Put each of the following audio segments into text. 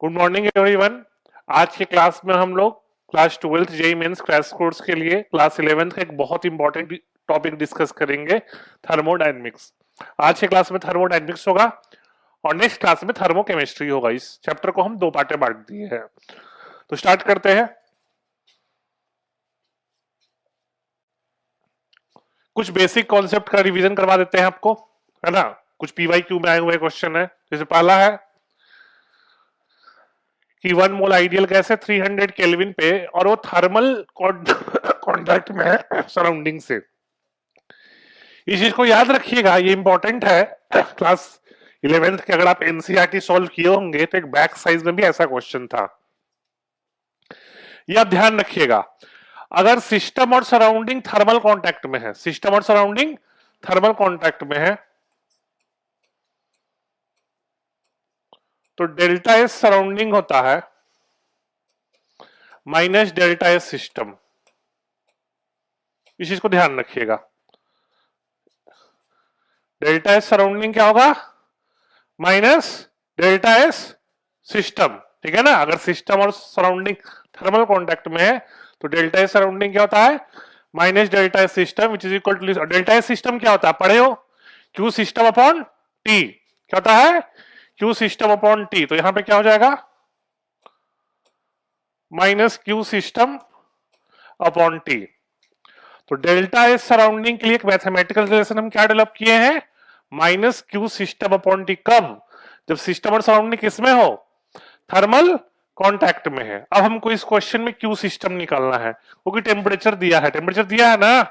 Good morning everyone. आज के class में हम लोग class 12th JEE mains crash course के लिए क्लास 11th का एक बहुत इंपॉर्टेंट टॉपिक डिस्कस करेंगे, थर्मोडायनेमिक्स। आज के क्लास में थर्मोडायनेमिक्स होगा और नेक्स्ट क्लास में थर्मोकेमिस्ट्री होगा। इस चैप्टर को हम दो पार्ट में बांट दिए हैं, तो स्टार्ट करते हैं। कुछ बेसिक कॉन्सेप्ट का रिवीजन करवा देते हैं आपको, है ना। कुछ पीवाईक्यू में आए हुए क्वेश्चन है। जैसे पहला है कि 1 मोल आइडियल गैस है 300 केल्विन पे और वो थर्मल कॉन्टैक्ट में है सराउंडिंग से। इस चीज को याद रखिएगा, ये इंपॉर्टेंट है। क्लास 11th के अगर आप एनसीईआरटी सॉल्व किए होंगे तो एक बैक साइज में भी ऐसा क्वेश्चन था। यह ध्यान रखिएगा, अगर सिस्टम और सराउंडिंग थर्मल कांटेक्ट में है, सिस्टम और सराउंडिंग थर्मल कांटेक्ट में है, तो डेल्टा एस सराउंडिंग होता है माइनस डेल्टा एस सिस्टम। इस चीज को ध्यान रखिएगा, डेल्टा एस सराउंडिंग क्या होगा, माइनस डेल्टा एस सिस्टम। ठीक है ना। अगर सिस्टम और सराउंडिंग थर्मल कांटेक्ट में है तो डेल्टा एस सराउंडिंग क्या होता है, minus delta S system, which is equal to delta S system क्या होता है, पढ़े हो, क्यू सिस्टम अपॉन टी। क्या होता है, क्यू सिस्टम अपॉन टी। तो यहां पे क्या हो जाएगा, minus Q system upon T. तो डेल्टा एस सराउंडिंग के लिए एक मैथमेटिकल रिलेशन हम क्या डेवलप किए हैं, minus Q system upon T. कब, जब सिस्टम और सराउंडिंग किसमें हो, थर्मल कांटेक्ट में है। अब हमको इस क्वेश्चन में क्यू सिस्टम निकालना है, क्योंकि टेम्परेचर दिया है, टेम्परेचर दिया है ना,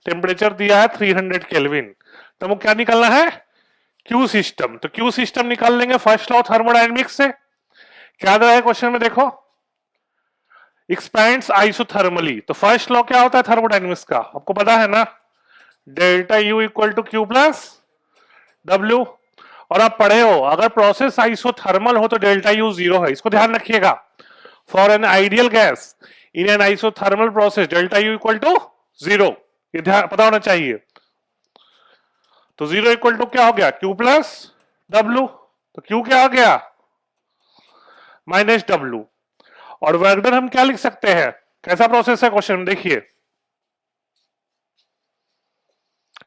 टेम्परेचर दिया है 300 केल्विन। तो हमको क्या निकालना है, क्यू सिस्टम। तो क्यू सिस्टम निकाल लेंगे फर्स्ट लॉ थर्मोडायनेमिक्स से। क्या दे रहा है क्वेश्चन में, देखो, एक्सपेंड्स आइसोथर्मली। तो फर्स्ट लॉ क्या होता है थर्मोडायनेमिक्स का, आपको पता है ना, delta U equal to Q plus W. और आप पढ़े हो, अगर प्रोसेस आइसोथर्मल हो तो डेल्टा यू 0 है। इसको ध्यान रखिएगा। For an ideal gas in an isothermal process delta U equal to 0, ये ध्यान पता होना चाहिए। तो 0 इक्वल टू क्या हो गया, क्यू प्लस डब्ल्यू। तो क्यू क्या हो गया, माइनस डब्ल्यू। और वर्क डन हम क्या लिख सकते हैं, कैसा प्रोसेस है क्वेश्चन देखिए,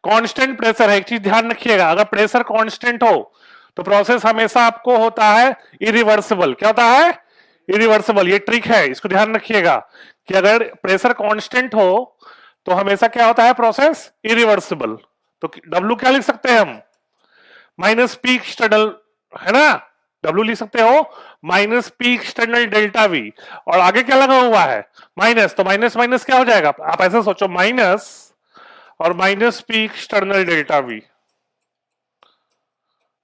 कांस्टेंट प्रेशर है। एक चीज ध्यान रखिएगा, अगर प्रेशर कांस्टेंट हो तो प्रोसेस हमेशा आपको होता है इरिवर्सिबल। क्या होता है, इरिवर्सिबल। ये ट्रिक है, इसको ध्यान रखिएगा कि अगर प्रेशर कांस्टेंट हो तो हमेशा क्या होता है, प्रोसेस इरिवर्सिबल। तो डब्ल्यू क्या लिख सकते हैं हम, माइनस पी एक्सटर्नल, है ना, डब्ल्यू लिख सकते हो minus P external delta we. और आगे क्या लगा हुआ है, माइनस। तो माइनस माइनस क्या हो जाएगा, आप ऐसा सोचो, माइनस और minus P external delta we.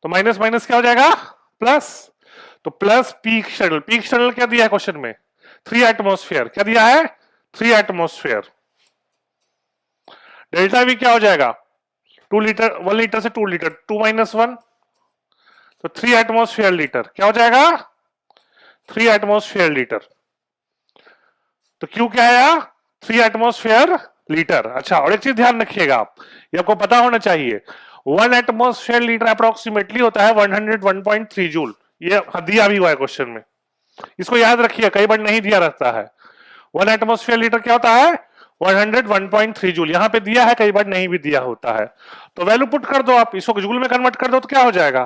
तो माइनस माइनस क्या हो जाएगा, प्लस। तो plus P external, P external क्या दिया है क्वेश्चन में, 3 एटमॉस्फेयर। क्या दिया है, 3 एटमॉस्फेयर। डेल्टा वी क्या हो जाएगा, 2 लीटर, 1 लीटर से 2 लीटर, 2 माइनस 1, तो 3 एटमॉस्फेयर लीटर। क्या हो जाएगा, 3 एटमॉस्फेयर लीटर। तो क्यू क्या आया, 3 एटमॉस्फेयर लीटर। अच्छा, और एक चीज ध्यान रखिएगा आप, ये आपको पता होना चाहिए, 1 एटमॉस्फेयर लीटर अप्रोक्सीमेटली होता है 101.3 जूल। ये दिया भी हुआ है क्वेश्चन में, इसको याद रखिए, कई बार नहीं दिया रहता है। 1 एटमॉस्फेयर लीटर क्या होता है, 101.3 जूल। यहां पे दिया है, कई बार नहीं भी दिया होता है। तो वैल्यू पुट कर दो आप, इसको जूल में कन्वर्ट कर दो तो क्या हो जाएगा,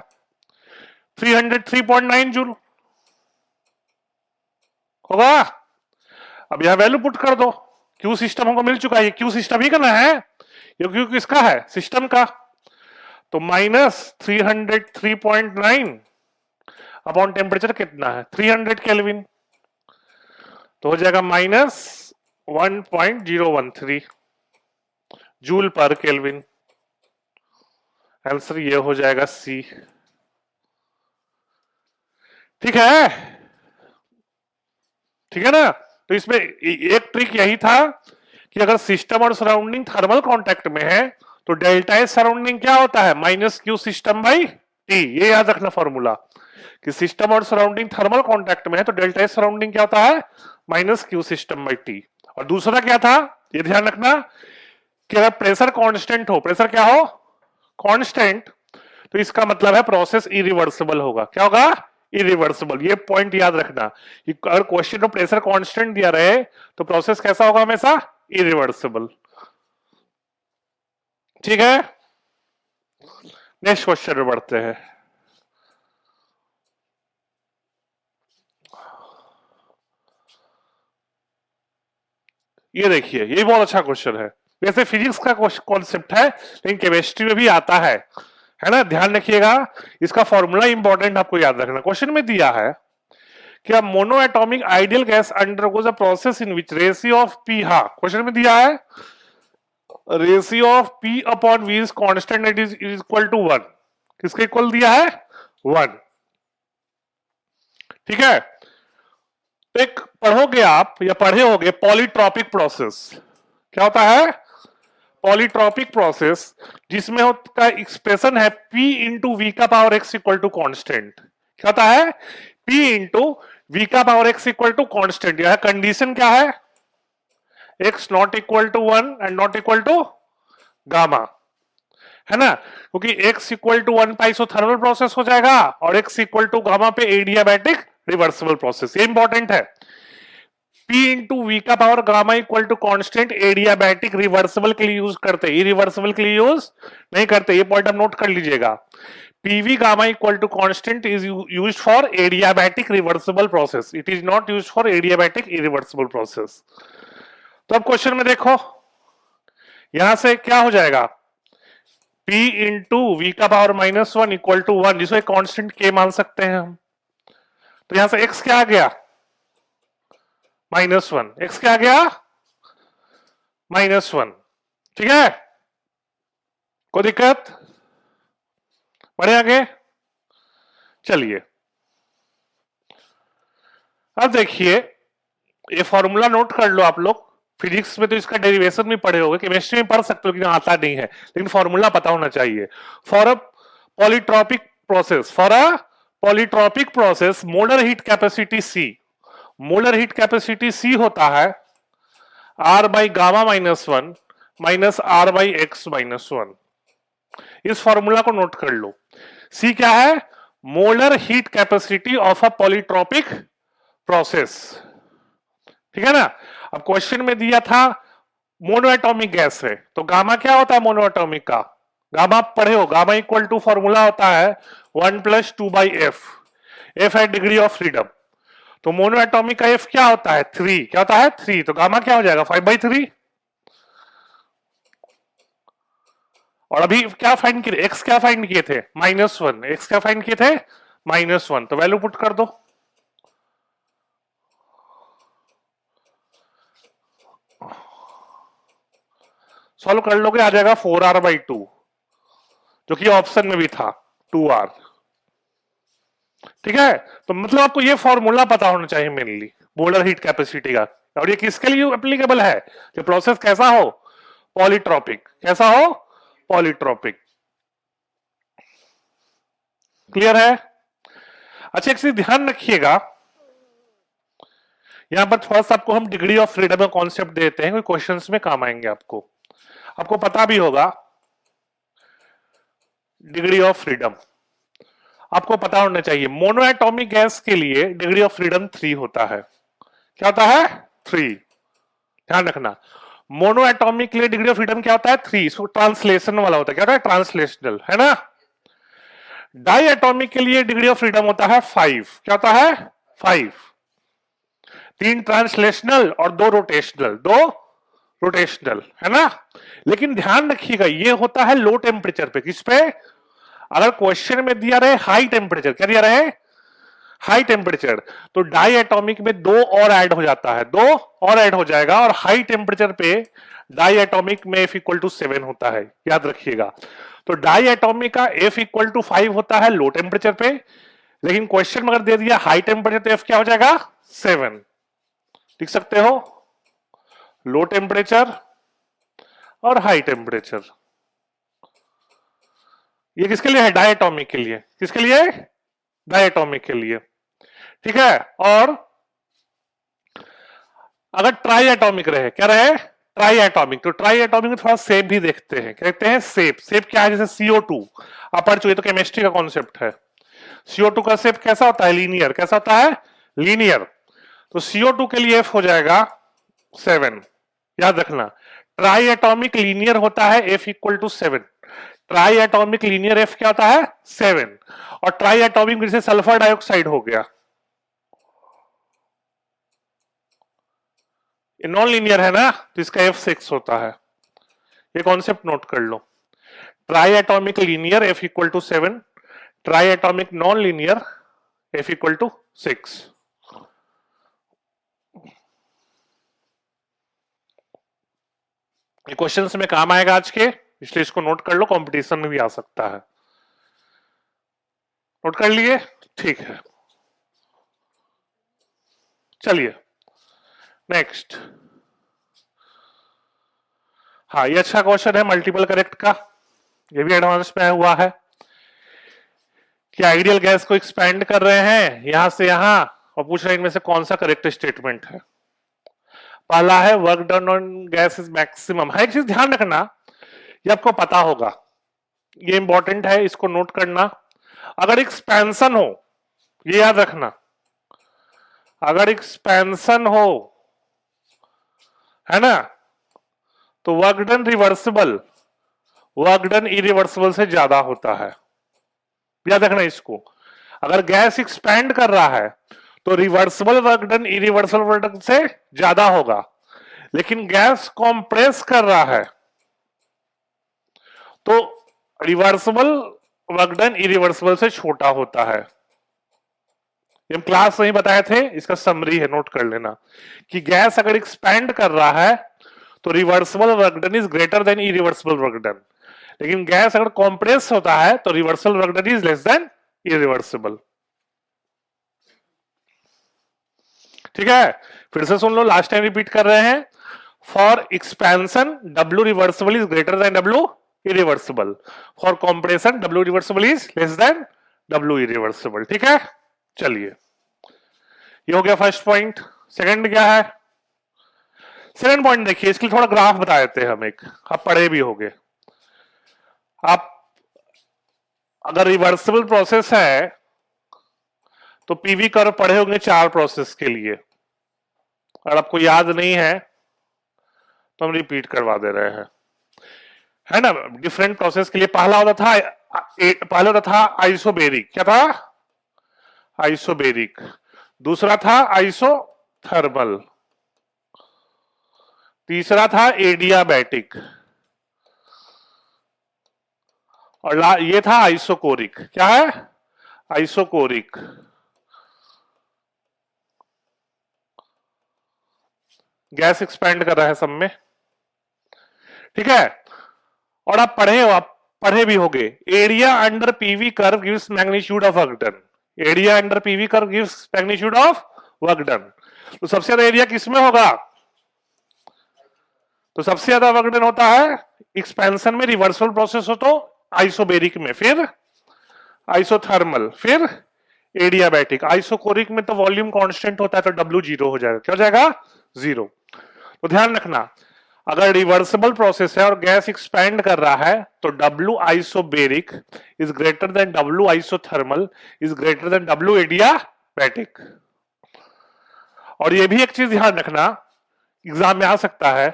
303.9 जूल होगा। अब यहां वैल्यू पुट कर दो, क्यू सिस्टम हमको मिल चुका है, ये क्यू सिस्टम ही करना है, ये क्यू किसका है, सिस्टम का। तो माइनस 303.9 अपॉन टेम्परेचर कितना है, 300 केल्विन। तो हो जाएगा माइनस 1.013 जूल पर केल्विन। आंसर ये हो जाएगा सी। ठीक है, ठीक है ना। तो इसमें एक ट्रिक यही था कि अगर सिस्टम और सराउंडिंग थर्मल कांटेक्ट में है तो डेल्टा एस सराउंडिंग क्या होता है, minus Q system by T. ये याद रखना फॉर्मूला, कि सिस्टम और सराउंडिंग थर्मल कांटेक्ट में है तो डेल्टा एस सराउंडिंग क्या होता है, minus Q system by T. और दूसरा क्या था, ये ध्यान रखना कि अगर प्रेशर कांस्टेंट हो, प्रेशर क्या हो, कांस्टेंट, तो इसका मतलब है प्रोसेस इरिवर्सिबल होगा। क्या होगा, इरिवर्सिबल। ये पॉइंट याद रखना कि अगर क्वेश्चन में प्रेशर कांस्टेंट दिया रहे तो प्रोसेस कैसा होगा हमेशा, इरिवर्सिबल। ठीक है, नेक्स्ट क्वेश्चन में बढ़ते हैं। ये देखिए, ये बहुत अच्छा क्वेश्चन है। वैसे फिजिक्स का कॉन्सेप्ट है लेकिन केमिस्ट्री में भी आता है ना, ध्यान रखिएगा। इसका फॉर्मूला इंपॉर्टेंट आपको याद रखना। क्वेश्चन में दिया है कि monoatomic ideal gas undergoes a process in which ratio of P, हाँ क्वेश्चन में दिया है ratio of P upon V is constant, it is equal to 1। किसके इक्वल दिया है, 1। ठीक है, तो एक पढ़ोगे आप या पढ़े होगे पॉलीट्रॉपिक प्रोसेस। क्या होता है, पॉलीट्रॉपिक प्रोसेस, जिसमें होता एक्सप्रेशन है P इंटू वी का power x equal to constant. क्या होता है, P इंटू वी का power x equal to constant. यह कंडीशन क्या है, x not equal to 1 and not equal to gamma, है ना, क्योंकि x इक्वल टू 1 पे आइसोथर्मल प्रोसेस हो जाएगा और x इक्वल टू गामा पे एडियाबैटिक रिवर्सिबल प्रोसेस। ये इंपॉर्टेंट है। P इंटू वी का power gamma equal to constant adiabatic reversible के लिए यूज करते हैं, इरिवर्सिबल के लिए यूज नहीं करते। ये पॉइंट आप नोट कर लीजिएगा। PV gamma equal to constant is used for adiabatic reversible process. It is not used for adiabatic irreversible process. तो अब क्वेश्चन में देखो, यहां से क्या हो जाएगा, P इंटू वी का पावर -1 इक्वल टू 1, जिसको एक कांस्टेंट K मान सकते हैं हम। तो यहां से x क्या आ गया, -1। x क्या आ गया, -1। ठीक है, कोई दिक्कत, बढ़े आगे। चलिए अब देखिए, ये फॉर्मूला नोट कर लो आप लोग। फिजिक्स में तो इसका डेरिवेशन भी पढ़े होंगे, केमिस्ट्री में पढ़ सकते हो, लेकिन आता नहीं है, लेकिन फॉर्मूला पता होना चाहिए। For a polytropic process molar heat capacity C, molar heat capacity C होता है R by gamma -1 minus R by x -1। इस फॉर्मूला को नोट कर लो। C क्या है, molar heat capacity of a polytropic process. ठीक है ना। अब क्वेश्चन में दिया था मोनोएटॉमिक गैस है, तो गामा क्या होता है मोनोएटॉमिक का, गामा पढ़े हो, गामा इक्वल टू फॉर्मूला होता है 1 + 2/f। f है डिग्री ऑफ फ्रीडम, तो मोनोएटॉमिक का f क्या होता है, 3। क्या होता है, 3, तो गामा क्या हो जाएगा, 5/3। और अभी क्या फाइंड किए, x क्या फाइंड किए थे, -1। x क्या फाइंड किए थे, -1, तो वैल्यू पुट कर दो। सॉल्व कर लोगे, आ जाएगा 4r/2, जो कि ऑप्शन में भी था 2r। ठीक है, तो मतलब आपको ये फॉर्मूला पता होना चाहिए मेनली मोलर हीट कैपेसिटी का। और ये किसके लिए एप्लीकेबल है, कि प्रोसेस कैसा हो, पॉलीट्रॉपिक। कैसा हो, पॉलीट्रॉपिक। क्लियर है। अच्छा एक चीज ध्यान रखिएगा, यहां पर थोड़ा सा आपको हम डिग्री ऑफ फ्रीडम का कॉन्सेप्ट देते हैं, कोई क्वेश्चंस में काम आएंगे आपको। आपको पता भी होगा डिग्री ऑफ फ्रीडम, आपको पता होना चाहिए। मोनोएटॉमिक गैस के लिए डिग्री ऑफ फ्रीडम 3 होता है। क्या होता है, 3। ध्यान रखना, मोनोएटॉमिक के लिए डिग्री ऑफ फ्रीडम क्या होता है, 3। इसको ट्रांसलेशन वाला होता है, क्या होता है, ट्रांसलेशनल, है ना। डाई एटॉमिक के लिए डिग्री ऑफ फ्रीडम होता है 5। क्या होता है, 5। 3 ट्रांसलेशनल और 2 रोटेशनल, 2 रोटेशनल, है ना। लेकिन ध्यान रखिएगा, ये होता है लो टेम्परेचर पे। किस पे, अगर क्वेश्चन में दिया रहे हाई टेम्परेचर, क्या दिया रहे, हाई टेम्परेचर, तो डाई एटॉमिक में 2 और ऐड हो जाता है, 2 और ऐड हो जाएगा, और हाई टेम्परेचर पे डाई एटॉमिक में F = 7 होता है, याद रखिएगा। तो डाई एटॉमिक का F = 5 होता है लो टेम्परेचर पे, लेकिन क्वेश्चन में अगर दे दिया हाई टेम्परेचर तो F क्या हो जाएगा, 7। लिख सकते हो, लो टेम्परेचर और हाई टेम्परेचर। ये किसके लिए है, डायटोमिक के लिए। किसके लिए, डायटोमिक के लिए। ठीक है, और अगर ट्राई एटॉमिक रहे, क्या रहे, ट्राई एटॉमिक, तो ट्राई एटॉमिक में थोड़ा शेप भी देखते हैं। कहते हैं शेप, शेप क्या है, जैसे CO2 अपर, ये तो केमिस्ट्री का कॉन्सेप्ट है। CO2 का शेप कैसा होता है? लीनियर। कैसा होता है? लीनियर। तो CO2 के लिए F हो जाएगा 7। याद रखना, ट्राई एटॉमिक लीनियर होता है F equal to 7। Triatomic linear F क्या होता है? 7। और ट्राई एटॉमिक जैसे सल्फर डाइऑक्साइड हो गया, नॉन लीनियर है ना, तो इसका F 6 होता है। ये कॉन्सेप्ट नोट कर लो। Triatomic linear F equal to 7, triatomic non linear F equal to 6। ये क्वेश्चंस में काम आएगा आज के, इसलिए इसको नोट कर लो, कंपटीशन में भी आ सकता है। नोट कर लिए? ठीक है, चलिए नेक्स्ट। हाँ, ये अच्छा क्वेश्चन है मल्टीपल करेक्ट का, ये भी एडवांस में हुआ है कि आइडियल गैस को एक्सपेंड कर रहे हैं यहां से यहां और पूछ रहे हैं इनमें से कौन सा करेक्ट स्टेटमेंट है। पहला है work done on gas is maximum. है एक चीज ध्यान रखना, ये आपको पता होगा, ये इंपॉर्टेंट है, इसको नोट करना। अगर एक्सपेंशन हो, ये याद रखना, अगर एक्सपेंशन हो, है ना, तो work done reversible work done irreversible से ज्यादा होता है। याद रखना इसको। अगर गैस एक्सपैंड कर रहा है तो reversible work done irreversible work done से ज्यादा होगा, लेकिन गैस कॉम्प्रेस कर रहा है तो रिवर्सिबल वर्क डन इरिवर्सिबल से छोटा होता है। हम क्लास में ही बताए थे, इसका समरी है, नोट कर लेना कि गैस अगर एक्सपैंड कर रहा है तो reversible work done is greater than irreversible work done, लेकिन गैस अगर कॉम्प्रेस होता है तो reversible work done is less than irreversible. ठीक है, फिर से सुन लो, लास्ट टाइम रिपीट कर रहे हैं। For expansion W reversible is greater than W irreversible, for compression W reversible is less than W irreversible. ठीक है, चलिए ये हो गया फर्स्ट पॉइंट। सेकंड क्या है? सेकंड पॉइंट देखिए, इसके लिए थोड़ा ग्राफ बता देते हैं हम, एक आप पढ़े भी होंगे। आप अगर रिवर्सिबल प्रोसेस है तो पीवी कर्व पढ़े होंगे 4 प्रोसेस के लिए। अगर आपको याद नहीं है तो हम रिपीट करवा दे रहे हैं, है ना। डिफरेंट प्रोसेस के लिए पहला होता था आइसोबेरिक। क्या था? आइसोबेरिक। दूसरा था आइसोथर्मल। तीसरा था एडियाबैटिक। और ये था आइसोकोरिक। क्या है? आइसोकोरिक। गैस एक्सपैंड कर रहा है सब में। ठीक है, और आप पढ़े भी होंगे, area under PV curve gives magnitude of work done. Area under PV curve gives magnitude of work done. तो सबसे ज्यादा एरिया किसमें होगा? तो सबसे ज्यादा वर्क डन होता है एक्सपेंशन में, रिवर्सल प्रोसेस हो तो आइसोबेरिक में, फिर आइसोथर्मल, फिर एडियाबैटिक। आइसोकोरिक में तो वॉल्यूम कांस्टेंट होता है तो W 0 हो जाएगा। क्या हो जाएगा? 0। तो ध्यान रखना, अगर रिवर्सिबल प्रोसेस है और गैस एक्सपैंड कर रहा है तो W isobaric is greater than W isothermal is greater than W adiabatic. और ये भी एक चीज ध्यान रखना, एग्जाम में आ सकता है,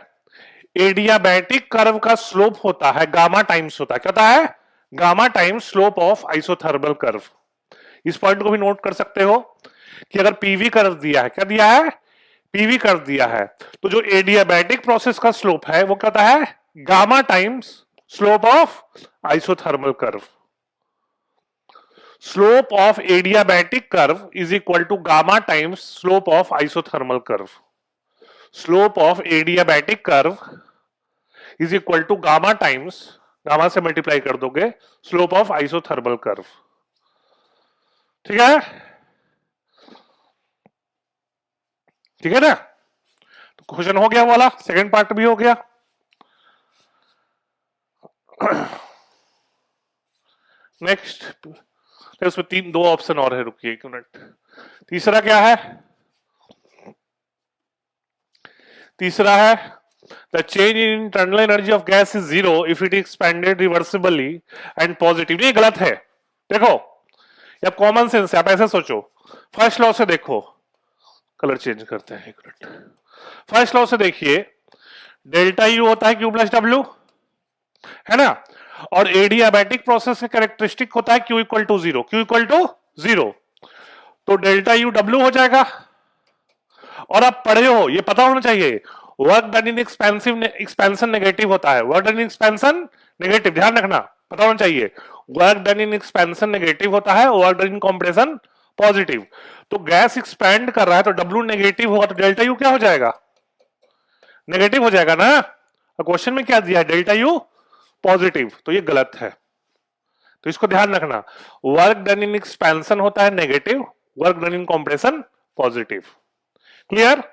एडियाबैटिक कर्व का स्लोप होता है गामा टाइम्स होता है। क्या होता है? Gamma times slope of isothermal curve. इस पॉइंट को भी नोट कर सकते हो कि अगर पीवी कर्व दिया है, क्या दिया है? पीवी कर्व दिया है, तो जो एडियाबैटिक प्रोसेस का स्लोप है वो क्या होता है? Gamma times slope of isothermal curve. Slope of adiabatic curve is equal to gamma times slope of isothermal curve. Slope of adiabatic curve is equal to gamma times, gamma से multiply कर दोगे, slope of isothermal curve. ठीक है, ठीक है ना। तो question हो गया वाला, सेकंड पार्ट भी हो गया। नेक्स्ट, उसमें दो ऑप्शन और है, रुकिए एक मिनट। तीसरा क्या है? तीसरा है the change in internal energy of gas is 0 if it expanded reversibly and positive. नहीं, गलत है। देखो या कॉमन सेंस है, आप ऐसे सोचो। फर्स्ट लॉ से देखो, कलर चेंज करते हैं एक मिनट। फर्स्ट लॉ से देखिए, डेल्टा यू होता है क्यू प्लस डब्ल्यू, है ना, और एडियाबैटिक प्रोसेस का कैरेक्टरिस्टिक होता है Q equal to zero, Q equal to zero, तो डेल्टा यू डब्ल्यू हो जाएगा। और आप पढ़े हो, ये पता होना चाहिए, work done in expansion negative होता है, work done in expansion negative, ध्यान रखना, पता होना चाहिए। Work done in expansion negative होता है, work done in compression positive. तो गैस एक्सपैंड कर रहा है तो डब्ल्यू नेगेटिव होगा, तो डेल्टा यू क्या हो जाएगा, नेगेटिव हो जाएगा ना। क्वेश्चन में क्या दिया है, डेल्टा यू पॉजिटिव, तो ये गलत है, तो इसको ध्यान रखना। वर्क डन इन एक्सपेंशन होता है negative, work done in compression positive, clear.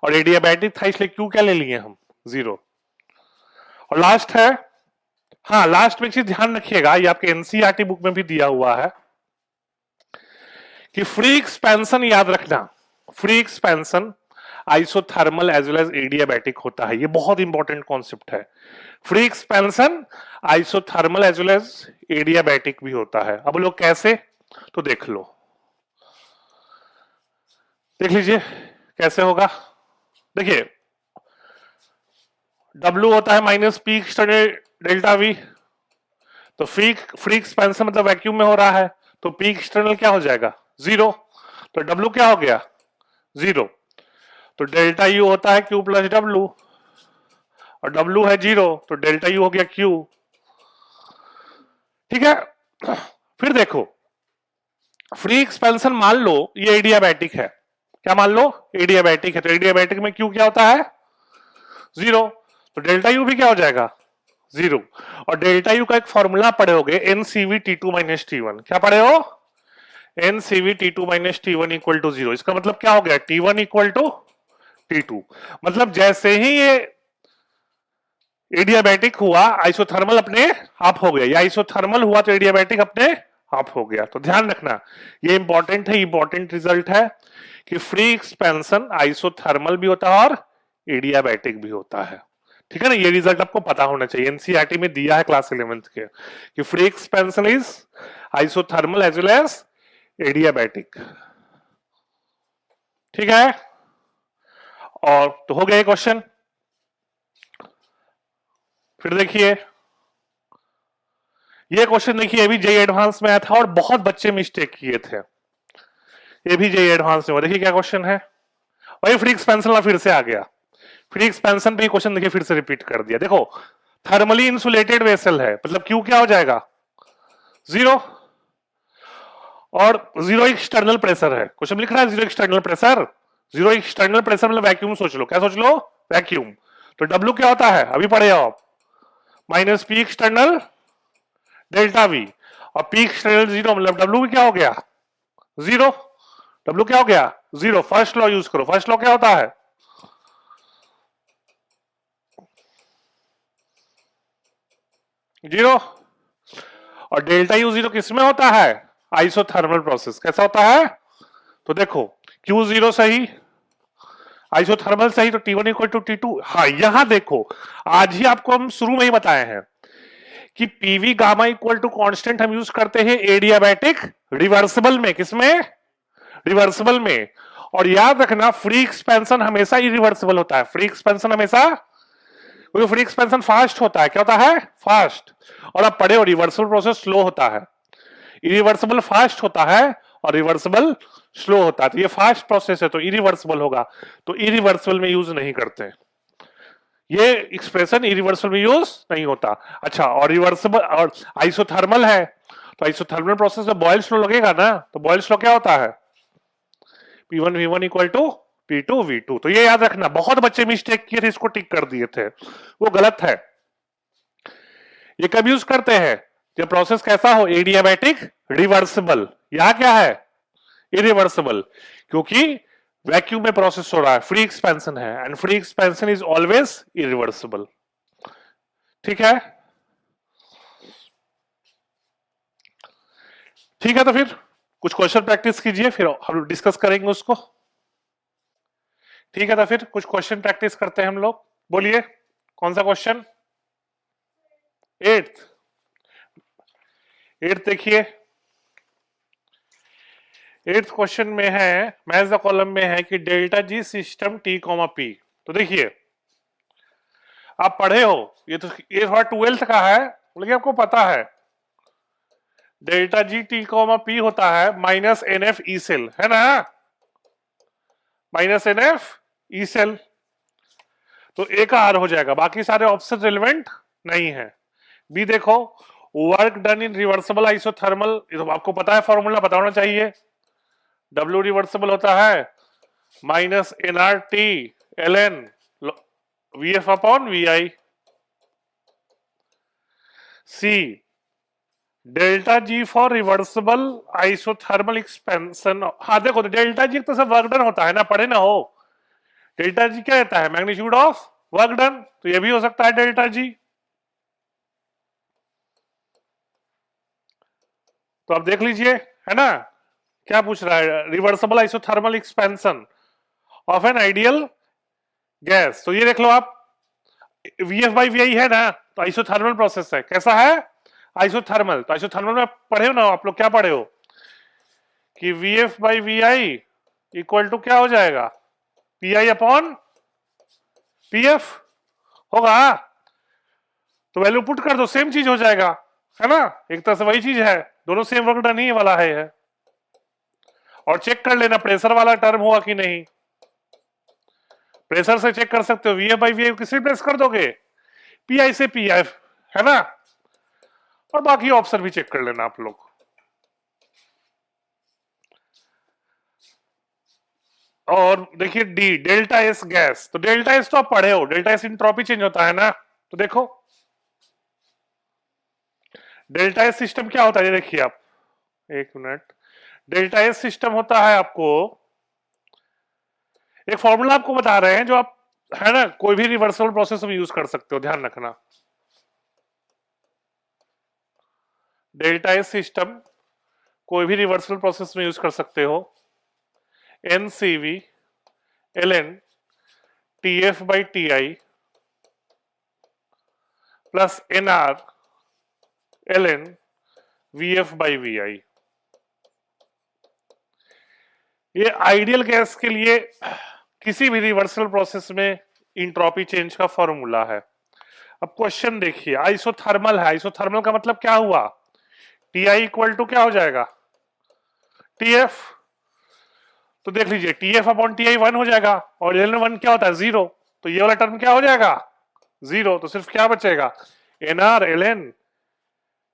और एडियाबैटिक था इसलिए क्यू क्या ले लिए हम, जीरो। और लास्ट है, हाँ लास्ट में एक चीज ध्यान रखिएगा, ये आपके एनसीईआरटी बुक में भी दिया हुआ है कि फ्री एक्सपेंशन याद रखना, free expansion isothermal as well as adiabatic होता है, ये बहुत इंपॉर्टेंट कॉन्सेप्ट है। Free expansion isothermal as well as adiabatic भी होता है। अब लोग कैसे, तो देख लो, देख लीजिए कैसे होगा। देखिए W होता है minus P external delta we, तो फ्री एक्सपेंशन मतलब वैक्यूम में हो रहा है, तो पी एक्सटर्नल क्या हो जाएगा, जीरो, तो W क्या हो गया, जीरो। तो डेल्टा यू होता है क्यू प्लस डब्ल्यू, और W है जीरो, तो डेल्टा यू हो गया क्यू, ठीक है। फिर देखो, फ्री एक्सपेंशन मान लो ये एडियाबैटिक है, क्या मान लो, एडियाबैटिक है, तो एडियाबैटिक में क्यू क्या होता है, जीरो, तो डेल्टा यू भी क्या हो जाएगा, जीरो। और डेल्टा यू का एक फॉर्मूला पढ़े होगे, NCV T two minus T one, क्या पढ़े हो, NCV T two minus T one equal to zero. इसका मतलब क्या हो गया, T one equal to T two, मतलब जैसे ही ये एडियाबैटिक हुआ आइसोथर्मल अपने आप हो गया, या आइसोथर्मल हुआ तो एडियाबैटिक अपने आप हो गया। तो ध्यान रखना, ये इंपॉर्टेंट है, इंपॉर्टेंट रिजल्ट है कि फ्री एक्सपेंशन आइसोथर्मल भी होता है और एडियाबैटिक भी होता है, ठीक है ना। ये रिजल्ट आपको पता होना चाहिए, एनसीईआरटी में दिया है क्लास 11th के कि free expansion is isothermal as well as adiabatic, ठीक है। और तो हो गया क्वेश्चन। फिर देखिए ये क्वेश्चन, देखिए ये भी जेई एडवांस में आया था और बहुत बच्चे मिस्टेक किए थे, ये भी जेई एडवांस में। देखिए क्या क्वेश्चन है, वही फ्री एक्सपेंशन फिर से आ गया, फ्री एक्सपेंशन पे क्वेश्चन देखिए फिर से रिपीट कर दिया। देखो थर्मली इंसुलेटेड वेसल है, मतलब क्यू क्या हो जाएगा, जीरो, और जीरो एक्सटर्नल प्रेशर है, क्वेश्चन लिख रहा है zero external pressure, zero external pressure मतलब वैक्यूम सोच लो, क्या सोच लो, वैक्यूम। तो डब्ल्यू क्या होता है, अभी पढ़े आप, minus P external delta we, और पी एक्सटर्नल जीरो, मतलब डब्ल्यू क्या हो गया, जीरो, डब्ल्यू क्या हो गया, जीरो। फर्स्ट लॉ यूज करो, फर्स्ट लॉ क्या होता है, जीरो, और डेल्टा यू जीरो किसमें होता है, आइसोथर्मल प्रोसेस, कैसा होता है, तो देखो क्यू जीरो सही, आइसोथर्मल सही, तो T one equal to T two. हाँ यहां देखो, आज ही आपको हम शुरू में ही बताए हैं कि PV gamma equal to constant हम यूज करते हैं एडियाबैटिक रिवर्सिबल में, किसमें, रिवर्सिबल में। और याद रखना फ्री एक्सपेंशन हमेशा इरिवर्सिबल होता है, फ्री एक्सपेंशन हमेशा, क्योंकि फ्री एक्सपेंशन फास्ट होता है, क्या होता है, फास्ट। और आप पढ़े हो रिवर्सिबल प्रोसेस स्लो होता है, इरिवर्सिबल फास्ट होता है और रिवर्सिबल स्लो होता है। तो ये फास्ट प्रोसेस है तो इरिवर्सिबल होगा, तो इरिवर्सिबल में यूज नहीं करते, ये एक्सप्रेशन इरिवर्सिबल में यूज नहीं होता। अच्छा, और रिवर्सिबल और आइसोथर्मल है, तो आइसोथर्मल प्रोसेस में बॉयल स्लो लगेगा ना, तो बॉयल स्लो क्या होता है, P1 V1 equal to P2 V2। तो ये याद रखना, बहुत बच्चे मिस्टेक किए थे, इसको टिक कर दिए थे, वो गलत है। ये कब यूज करते हैं, जब प्रोसेस कैसा हो, एडियाबैटिक रिवर्सिबल, यहां क्या है, इरिवर्सिबल, क्योंकि वैक्यूम में प्रोसेस हो रहा है, फ्री एक्सपेंशन है, and free expansion is always irreversible, ठीक है। ठीक है, तो फिर कुछ क्वेश्चन प्रैक्टिस कीजिए, फिर हम डिस्कस करेंगे उसको, ठीक है। तो फिर कुछ क्वेश्चन प्रैक्टिस करते हैं हम लोग, बोलिए कौन सा क्वेश्चन, एट्थ, एट्थ देखिए, 8th क्वेश्चन में है, मैच द कॉलम में है कि delta G system T comma P. तो देखिए आप पढ़े हो, ये थोड़ा 12th का है, लेकिन आपको पता है delta G T comma P होता है minus N F E cell, है ना, minus N F E cell. तो ए का आर हो जाएगा, बाकी सारे ऑप्शन रिलेवेंट नहीं है। बी देखो, work done in reversible isothermal, ये तो आपको पता है, फॉर्मूला पता होना चाहिए। डब्ल्यू रिवर्सिबल होता है minus N R T L N V F upon V I. C delta G for reversible isothermal expansion. हाँ देखो, तो डेल्टा जी तो सब वर्क डन होता है ना, पढ़े ना हो। डेल्टा जी क्या रहता है, मैग्नीट्यूड ऑफ वर्क डन, तो ये भी हो सकता है डेल्टा जी। तो आप देख लीजिए, है ना, क्या पूछ रहा है, reversible isothermal expansion of N ideal gas. तो ये देख लो आप, वीएफ बाई वी आई है ना, तो आइसोथर्मल प्रोसेस है, कैसा है, आइसोथर्मल। तो आइसोथर्मल में पढ़े हो ना आप लोग, क्या पढ़े हो कि VF by V I equal to क्या हो जाएगा, P I upon P F होगा। तो वैल्यू पुट कर दो, सेम चीज हो जाएगा, है ना, एक तरह से वही चीज है, दोनों सेम वर्क डन ही वाला है। और चेक कर लेना प्रेशर वाला टर्म हुआ कि नहीं, प्रेशर से चेक कर सकते हो, वीएफ बाई वी आई किस रिप्लेस कर दोगे, पी आई से पी एफ, है ना। और बाकी ऑप्शन भी चेक कर लेना आप लोग। और देखिए डी, डेल्टा एस गैस। तो डेल्टा एस तो आप पढ़े हो, डेल्टा एस इंट्रोपी चेंज होता है ना। तो देखो डेल्टा एस सिस्टम क्या होता है, ये देखिए आप, एक मिनट, डेल्टा एस सिस्टम होता है, आपको एक फॉर्मूला आपको बता रहे हैं जो आप, है ना, कोई भी रिवर्सिबल प्रोसेस में यूज कर सकते हो, ध्यान रखना। डेल्टा एस सिस्टम कोई भी रिवर्सिबल प्रोसेस में यूज कर सकते हो, NCV L N T F by T I plus N R L N V F by V I. ये आइडियल गैस के लिए किसी भी रिवर्सल प्रोसेस में इंट्रोपी चेंज का फॉर्मूला है। अब क्वेश्चन देखिए, आइसोथर्मल है, आइसोथर्मल का मतलब क्या हुआ, टी आई इक्वल टू क्या हो जाएगा, टी एफ। तो देख लीजिए T F upon T I 1 हो जाएगा, और एल एन 1 क्या होता है, 0। तो ये वाला टर्म क्या हो जाएगा, 0। तो सिर्फ क्या बचेगा, N R L N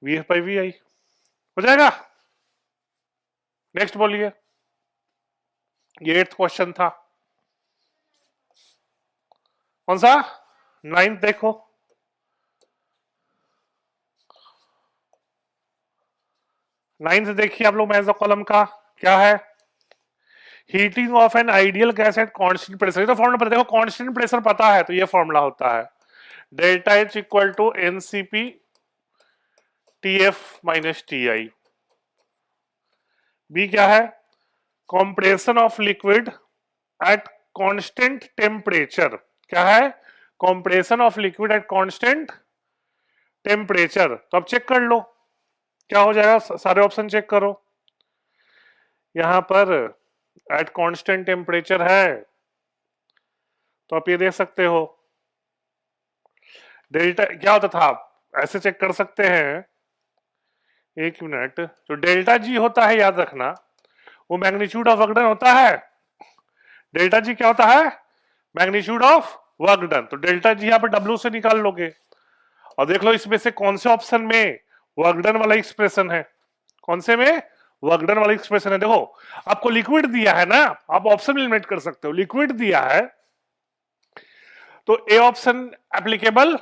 V F by V I हो जाएगा। नेक्स्ट बोलिए, ये 8th क्वेश्चन था, कौन सा, 9th देखो। नाइन्थ देखिए आप लोग, मैच द कॉलम का क्या है, heating of N ideal gas at constant pressure. ये तो फॉर्मूला पता, देखो कांस्टेंट प्रेशर पता है, तो ये फॉर्मूला होता है delta H equal to NCP T F minus T I. B क्या है, compression of liquid at constant temperature. क्या है, compression of liquid at constant temperature. तो अब चेक कर लो क्या हो जाएगा, सारे ऑप्शन चेक करो। यहां पर एट कांस्टेंट टेम्परेचर है, तो आप ये देख सकते हो डेल्टा क्या होता था, आप ऐसे चेक कर सकते हैं, एक मिनट, जो डेल्टा जी होता है याद रखना, वो मैग्नीट्यूड ऑफ वर्क डन होता है। डेल्टा जी क्या होता है, मैग्नीट्यूड ऑफ वर्क डन। तो डेल्टा जी यहां पर डब्ल्यू से निकाल लोगे, और देख लो इसमें से कौन से ऑप्शन में वर्क डन वाला एक्सप्रेशन है, कौन से में वर्क डन वाला एक्सप्रेशन है। देखो आपको लिक्विड दिया है ना, आप ऑप्शन एलिमिनेट कर सकते हो, लिक्विड दिया है तो ए ऑप्शन एप्लीकेबल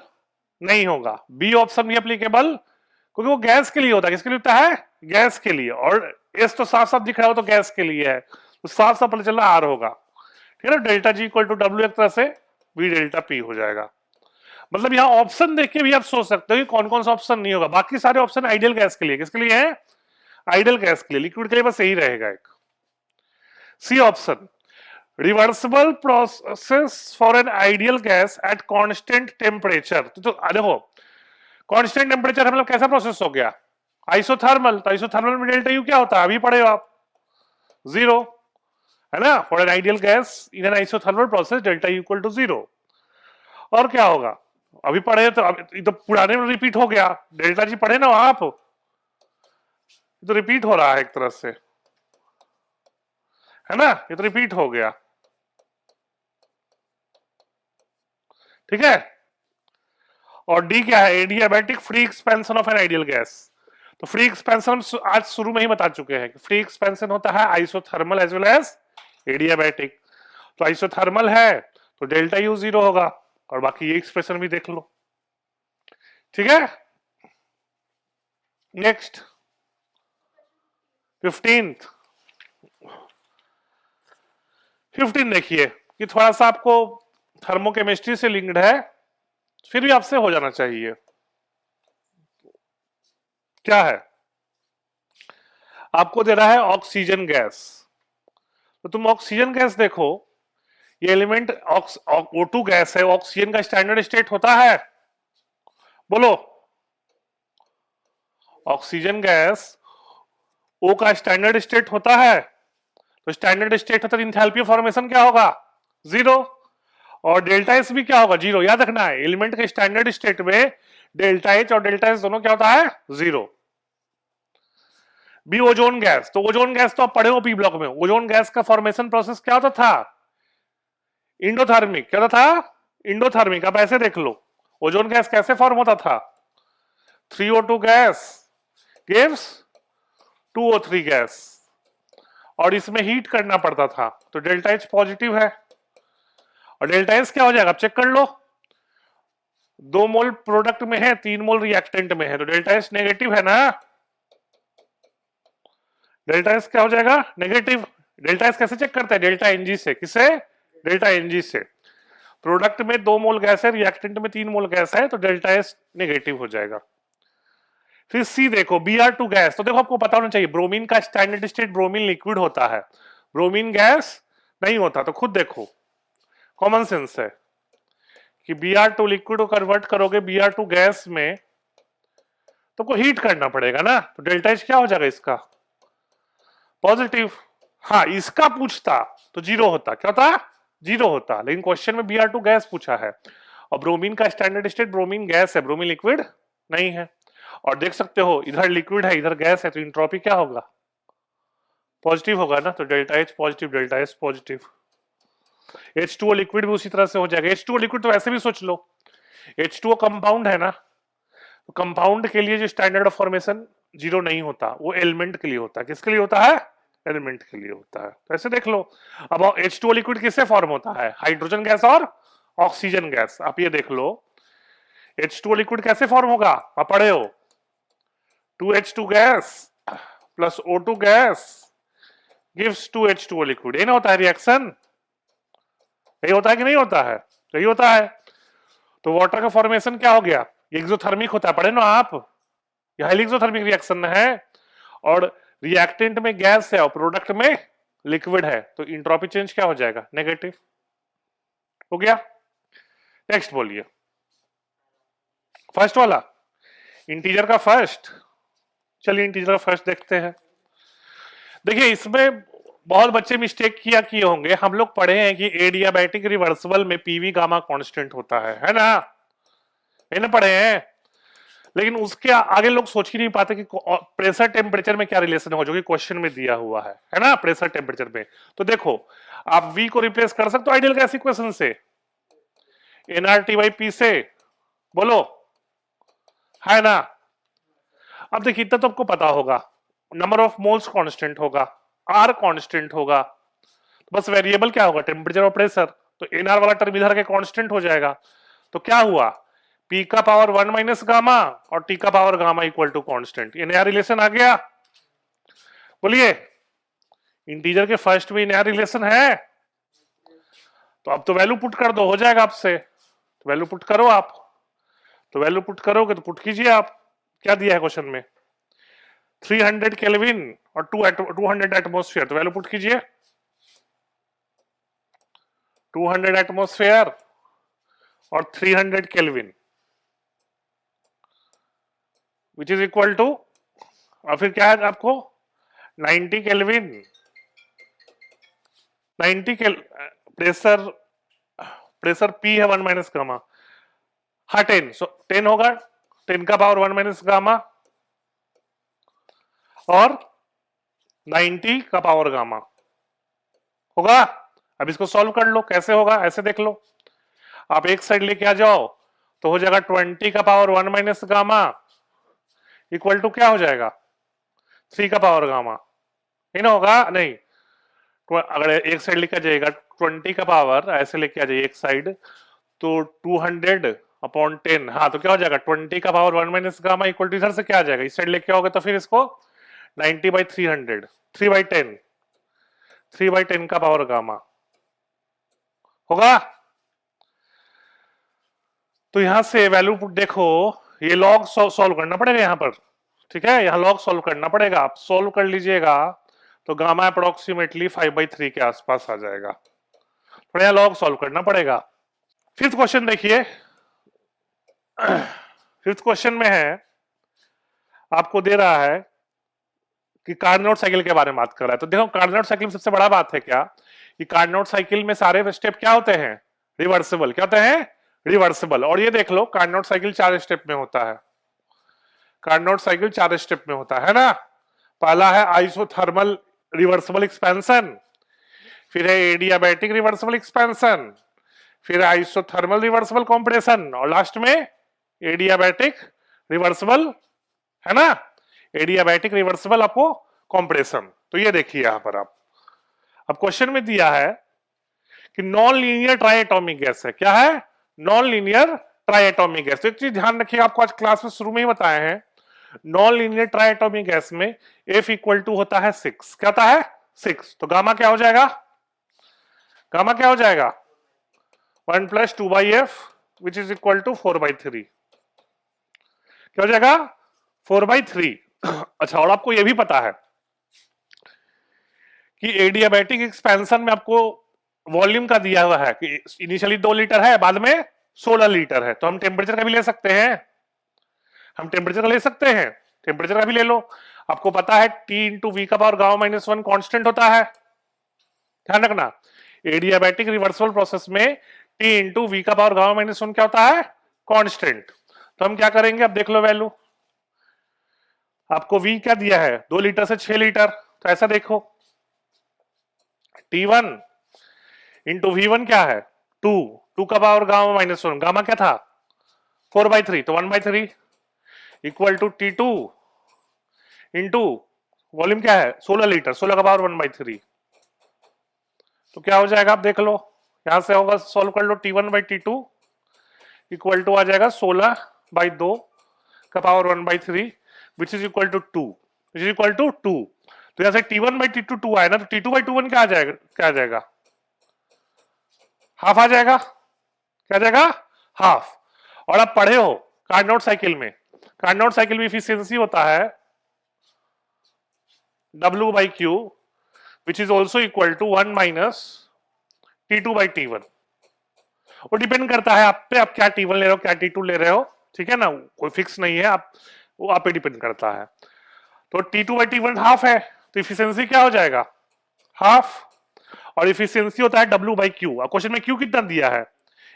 नहीं होगा, बी ऑप्शन भी एप्लीकेबल, क्योंकि वो गैस के लिए होता है, किसके लिए होता है, गैस के लिए। और एस तो साफ साफ दिख रहा हो तो गैस के लिए है, तो साफ साफ पता चला आर होगा, ठीक है ना। Delta G equal to W एक तरह से बी डेल्टा पी हो जाएगा। मतलब यहाँ ऑप्शन देख के भी आप सोच सकते हो कि कौन कौन सा ऑप्शन नहीं होगा, बाकी सारे ऑप्शन आइडियल गैस के लिए, किसके लिए है, आइडियल गैस के लिए, लिक्विड के लिए बस यही रहेगा एक। C option, reversible process for an ideal gas at constant temperature. तो देखो कांस्टेंट टेम्परेचर मतलब कैसा प्रोसेस हो गया, आइसोथर्मल। तो आइसोथर्मल में डेल्टा यू क्या होता है, अभी पढ़े हो आप, 0, है ना। For an ideal gas in an isothermal process delta equal to 0। और क्या होगा, अभी पढ़े तो ये तो पुराने में रिपीट हो गया, डेल्टा जी पढ़े ना आप, ये तो रिपीट हो रहा है एक तरह से, है ना, ये तो रिपीट हो गया। ठीक है। और डी क्या है, adiabatic free expansion of N ideal gas. तो फ्री एक्सपेंशन आज शुरू में ही बता चुके हैं कि फ्री एक्सपेंशन होता है isothermal as well as adiabatic. तो आइसोथर्मल है तो डेल्टा यू 0 होगा, और बाकी ये एक्सप्रेशन भी देख लो। ठीक है। नेक्स्ट 15 देखिए कि थोड़ा सा आपको थर्मोकेमिस्ट्री से लिंक्ड है, फिर भी आपसे हो जाना चाहिए। क्या है, आपको दे रहा है ऑक्सीजन गैस, तो तुम ऑक्सीजन गैस देखो, ये एलिमेंट O2 गैस है, ऑक्सीजन का स्टैंडर्ड स्टेट होता है, बोलो। ऑक्सीजन गैस O का स्टैंडर्ड स्टेट होता है, तो स्टैंडर्ड स्टेट होता है, इंथैल्पी फॉर्मेशन क्या होगा, 0। और डेल्टा एस भी क्या होगा, 0। याद रखना है, एलिमेंट के स्टैंडर्ड स्टेट में डेल्टा एच और डेल्टा एस दोनों क्या होता है, 0। बी ओजोन गैस, तो ओजोन गैस तो आप पढ़े हो पी ब्लॉक में, ओजोन गैस का फॉर्मेशन प्रोसेस क्या होता था, इंडोथर्मिक। क्या होता था, इंडोथर्मिक। आप ऐसे देख लो, ओजोन गैस कैसे फॉर्म होता था, 3O2 gas gives 2O3 gas, और इसमें हीट करना पड़ता था, तो डेल्टा एच पॉजिटिव है। और डेल्टा एस क्या हो जाएगा, आप चेक कर लो, 2 मोल प्रोडक्ट में है, 3 मोल रिएक्टेंट में है, तो डेल्टा एस नेगेटिव है ना, डेल्टा एस क्या हो जाएगा, नेगेटिव। डेल्टा एस कैसे चेक करते हैं, डेल्टा एनजी से। किसे, डेल्टा एनजी से। प्रोडक्ट में 2 मोल गैस है, रिएक्टेंट में 3 मोल गैस है, तो डेल्टा एस नेगेटिव हो जाएगा। फिर सी देखो, Br2 गैस, तो देखो आपको पता होना चाहिए, ब्रोमीन का स्टैंडर्ड स्टेट ब्रोमीन लिक्विड होता है, ब्रोमीन गैस नहीं होता। तो खुद देखो, कॉमन सेंस है कि Br2 लिक्विड को कन्वर्ट करोगे Br2 गैस में, तो को हीट करना पड़ेगा ना, तो डेल्टा एच क्या हो जाएगा इसका, पॉजिटिव। हाँ, इसका पूछता तो 0 होता, क्या होता, 0 होता, लेकिन क्वेश्चन में Br2 गैस पूछा है, और ब्रोमीन का स्टैंडर्ड स्टेट ब्रोमीन गैस है, ब्रोमीन लिक्विड नहीं है। और देख सकते हो इधर लिक्विड है, इधर गैस है, तो इंट्रोपी क्या होगा, पॉजिटिव होगा ना, तो delta H positive, delta S positive. H2O liquid भी उसी तरह से हो जाएगा। H2O लिक्विड तो ऐसे भी सोच लो, H2O कंपाउंड है ना, तो कंपाउंड के लिए जो स्टैंडर्ड ऑफ फॉर्मेशन 0 नहीं होता, वो एलिमेंट के लिए होता है। किसके लिए होता है, एलिमेंट के लिए होता है। तो ऐसे देख लो, अब H2O लिक्विड किससे फॉर्म होता है, हाइड्रोजन गैस और ऑक्सीजन गैस। आप ये देख लो, H2O लिक्विड कैसे फॉर्म होगा, आप पढ़े हो, 2H2 gas plus O2 gas gives 2H2O liquid. ये ना होता है रिएक्शन, यही होता है कि नहीं होता है, यही होता है। तो वाटर का फॉर्मेशन क्या हो गया, एक्सोथर्मिक होता है, पढ़े ना आप, ये हाईली एक्सोथर्मिक रिएक्शन है, और रिएक्टेंट में गैस है और प्रोडक्ट में लिक्विड है, तो इंट्रोपी चेंज क्या हो जाएगा, नेगेटिव हो गया। नेक्स्ट बोलिए, फर्स्ट वाला, इंटीजर का फर्स्ट। चलिए इंटीजर का फर्स्ट देखते हैं। देखिए इसमें बहुत बच्चे मिस्टेक किए होंगे, हम लोग पढ़े हैं कि एडियाबैटिक रिवर्सिबल में पीवी गामा कांस्टेंट होता है ना, ये ना पढ़े हैं। लेकिन उसके आगे लोग सोच ही नहीं पाते कि प्रेशर टेम्परेचर में क्या रिलेशन हो, जो कि क्वेश्चन में दिया हुआ है ना, प्रेशर टेम्परेचर में। तो देखो, आप V को रिप्लेस कर सकते हो आइडियल गैस इक्वेशन से, nRT/P से, बोलो, है ना। अब देखिए इतना तो आपको पता होगा, नंबर ऑफ मोल्स कांस्टेंट होगा, R कांस्टेंट होगा, तो बस वेरिएबल क्या होगा, टेम्परेचर और प्रेशर। तो nR वाला टर्म इधर के कांस्टेंट हो जाएगा, तो क्या हुआ, P का पावर 1 माइनस गामा और T का power gamma equal to constant. ये नया रिलेशन आ गया, बोलिए, इंटीजर के फर्स्ट में नया रिलेशन है। तो अब तो वैल्यू पुट कर दो, हो जाएगा आपसे, तो वैल्यू पुट करो आप, तो वैल्यू पुट करोगे तो पुट कीजिए आप, क्या दिया है क्वेश्चन में, 300 केल्विन और 200 एटमॉस्फेयर, तो वैल्यू पुट कीजिए, 200 एटमॉस्फेयर और 300 kelvin which is equal to, और फिर क्या है आपको 90 केल्विन 90 के प्रेशर प्रेशर P है 1 माइनस गामा, हाँ 10, सो 10 होगा, 10 का पावर 1 माइनस गामा और 90 का पावर गामा होगा। अब इसको सॉल्व कर लो, कैसे होगा ऐसे देख लो, आप एक साइड लेके आ जाओ तो हो जाएगा 20 का power 1 minus gamma equal to क्या हो जाएगा 3 का पावर गामा, नहीं ना होगा, नहीं, अगर एक साइड लेके आ जाएगा 20 का पावर ऐसे लेके आ जाइए एक साइड तो 200/10, हाँ तो क्या हो जाएगा 20 का power 1 minus gamma equal to इधर से क्या आ जाएगा, इस साइड लेके आओगे तो फिर इसको 90/300, 3/10, 3/10 का पावर गामा होगा। तो यहां से वैल्यू देखो, ये लॉग सॉल्व करना पड़ेगा यहाँ पर, ठीक है, यहाँ लॉग सॉल्व करना पड़ेगा, आप सॉल्व कर लीजिएगा तो गामा अप्रोक्सीमेटली 5/3 के आसपास आ जाएगा, थोड़ा यहाँ लॉग सॉल्व करना पड़ेगा। फिफ्थ क्वेश्चन देखिए, फिफ्थ क्वेश्चन में है आपको दे रहा है कि कार्नोट साइकिल के बारे में बात कर रहा है। तो देखो कार्नोट साइकिल में सबसे बड़ा बात है क्या कि कार्नोट साइकिल में सारे स्टेप क्या होते हैं, रिवर्सिबल, क्या होते हैं, रिवर्सिबल। और ये देख लो कार्नोट साइकिल 4 स्टेप में होता है, कार्नोट साइकिल 4 स्टेप में होता है ना। पहला है आइसोथर्मल रिवर्सिबल एक्सपेंशन, फिर है एडियाबैटिक रिवर्सिबल एक्सपेंशन, फिर आइसोथर्मल रिवर्सिबल कंप्रेशन और लास्ट में एडियाबैटिक रिवर्सिबल, है ना, एडियाबैटिक रिवर्सिबल आपको कंप्रेशन। तो ये देखिए यहां पर आप, अब क्वेश्चन में दिया है कि नॉन लीनियर ट्राइएटॉमिक गैस है, क्या है, नॉन लीनियर ट्राइएटॉमिक गैस। तो एक चीज ध्यान रखिए, आपको आज क्लास में शुरू में ही बताए हैं, नॉन लीनियर ट्राइएटॉमिक गैस में F इक्वल टू होता है 6, क्या होता है 6, तो गामा क्या हो जाएगा, गामा क्या हो जाएगा 1 + 2/f which is equal to 4/3, क्या हो जाएगा 4/3। अच्छा, और आपको यह भी पता है कि एडियाबैटिक एक्सपेंशन में आपको वॉल्यूम का दिया हुआ है कि इनिशियली 2 लीटर है, बाद में 16 लीटर है, तो हम टेम्परेचर का भी ले सकते हैं, हम टेम्परेचर का ले सकते हैं, टेम्परेचर का भी ले लो। आपको पता है T × V का पावर Γ-1 कांस्टेंट होता है, ध्यान रखना, एडियाबैटिक रिवर्सिबल प्रोसेस में T × V का पावर Γ-1 क्या होता है, कांस्टेंट। तो हम क्या करेंगे, अब देख लो वैल्यू, आपको V क्या दिया है 2 लीटर से 6 लीटर, तो ऐसा देखो T1 × V1 क्या है 2, 2 का पावर Γ-1, गामा क्या था 4/3, तो 1/3 equal to T2 into volume क्या है 16 लीटर, 16 का पावर 1/3, तो क्या हो जाएगा आप देख लो, यहां से होगा सॉल्व कर लो, T1/T2 इक्वल टू आ जाएगा 16/2 का power 1/3 which is equal to 2, which is equal to 2। तो यहां से T1/T2 2 आया ना, तो T2/T1 क्या आ जाएगा, क्या आ जाएगा, हाफ आ जाएगा, क्या आ जाएगा हाफ। और आप पढ़े हो कार्नोट साइकिल में, कार्नोट साइकिल में इफिशियंसी होता है W/Q which is also equal to 1 minus T2/T1। वो डिपेंड करता है आप पे, आप क्या T1 ले रहे हो क्या T2 ले रहे हो, ठीक है ना, कोई फिक्स नहीं है, आप वो आप पे डिपेंड करता है। तो T2/T1 हाफ है, तो इफिशियंसी क्या हो जाएगा हाफ, और इफिशियंसी होता है W/Q। क्वेश्चन में Q कितना दिया है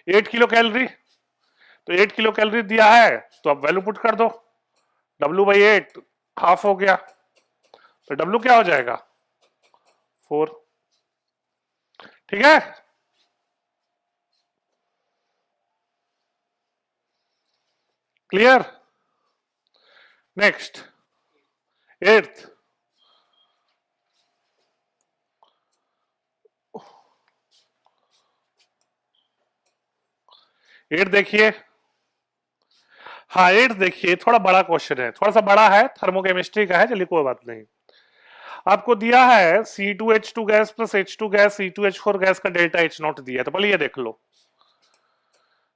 8 किलो कैलोरी, तो 8 किलो कैलोरी दिया है तो आप वैल्यू पुट कर दो, W/8 हाफ हो गया, तो W क्या हो जाएगा 4, ठीक है। क्लियर, नेक्स्ट 8th, देखिए, हाँ 8th देखिए, थोड़ा बड़ा क्वेश्चन है, थोड़ा सा बड़ा है, थर्मोकेमिस्ट्री का है, चलिए कोई बात नहीं। आपको दिया है C2H2 gas plus H2 gas C2H4 gas का डेल्टा H0 दिया है, तो पहले ये देख लो,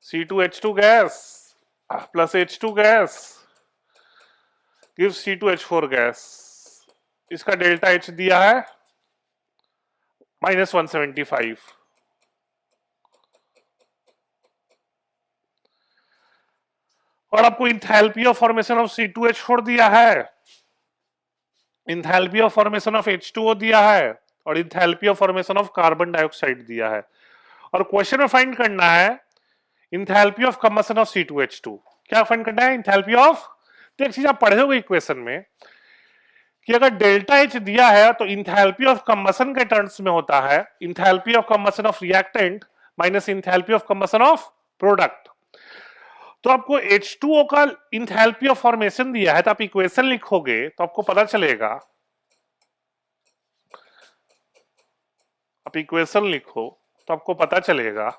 C2H2 gas plus H2 gas gives C2H4 gas, इसका डेल्टा H दिया है -175, और आपको enthalpy of formation of C2H4 दिया है, enthalpy of formation of H2O दिया है, और enthalpy of formation of carbon dioxide दिया है, और क्वेश्चन में फाइंड करना है enthalpy of combustion of C2H2। क्या फाइंड करना है? Enthalpy of. तो एक चीज आप पढ़े होगे इक्वेशन में कि अगर डेल्टा H दिया है तो इंथैल्पी ऑफ कंबशन के टर्म्स में होता है enthalpy of combustion of reactant minus enthalpy of combustion of product. तो आपको H2O का इंथैल्पी ऑफ फॉर्मेशन दिया है, तो आप इक्वेशन लिखोगे तो आपको पता चलेगा, आप इक्वेशन लिखो तो आपको पता चलेगा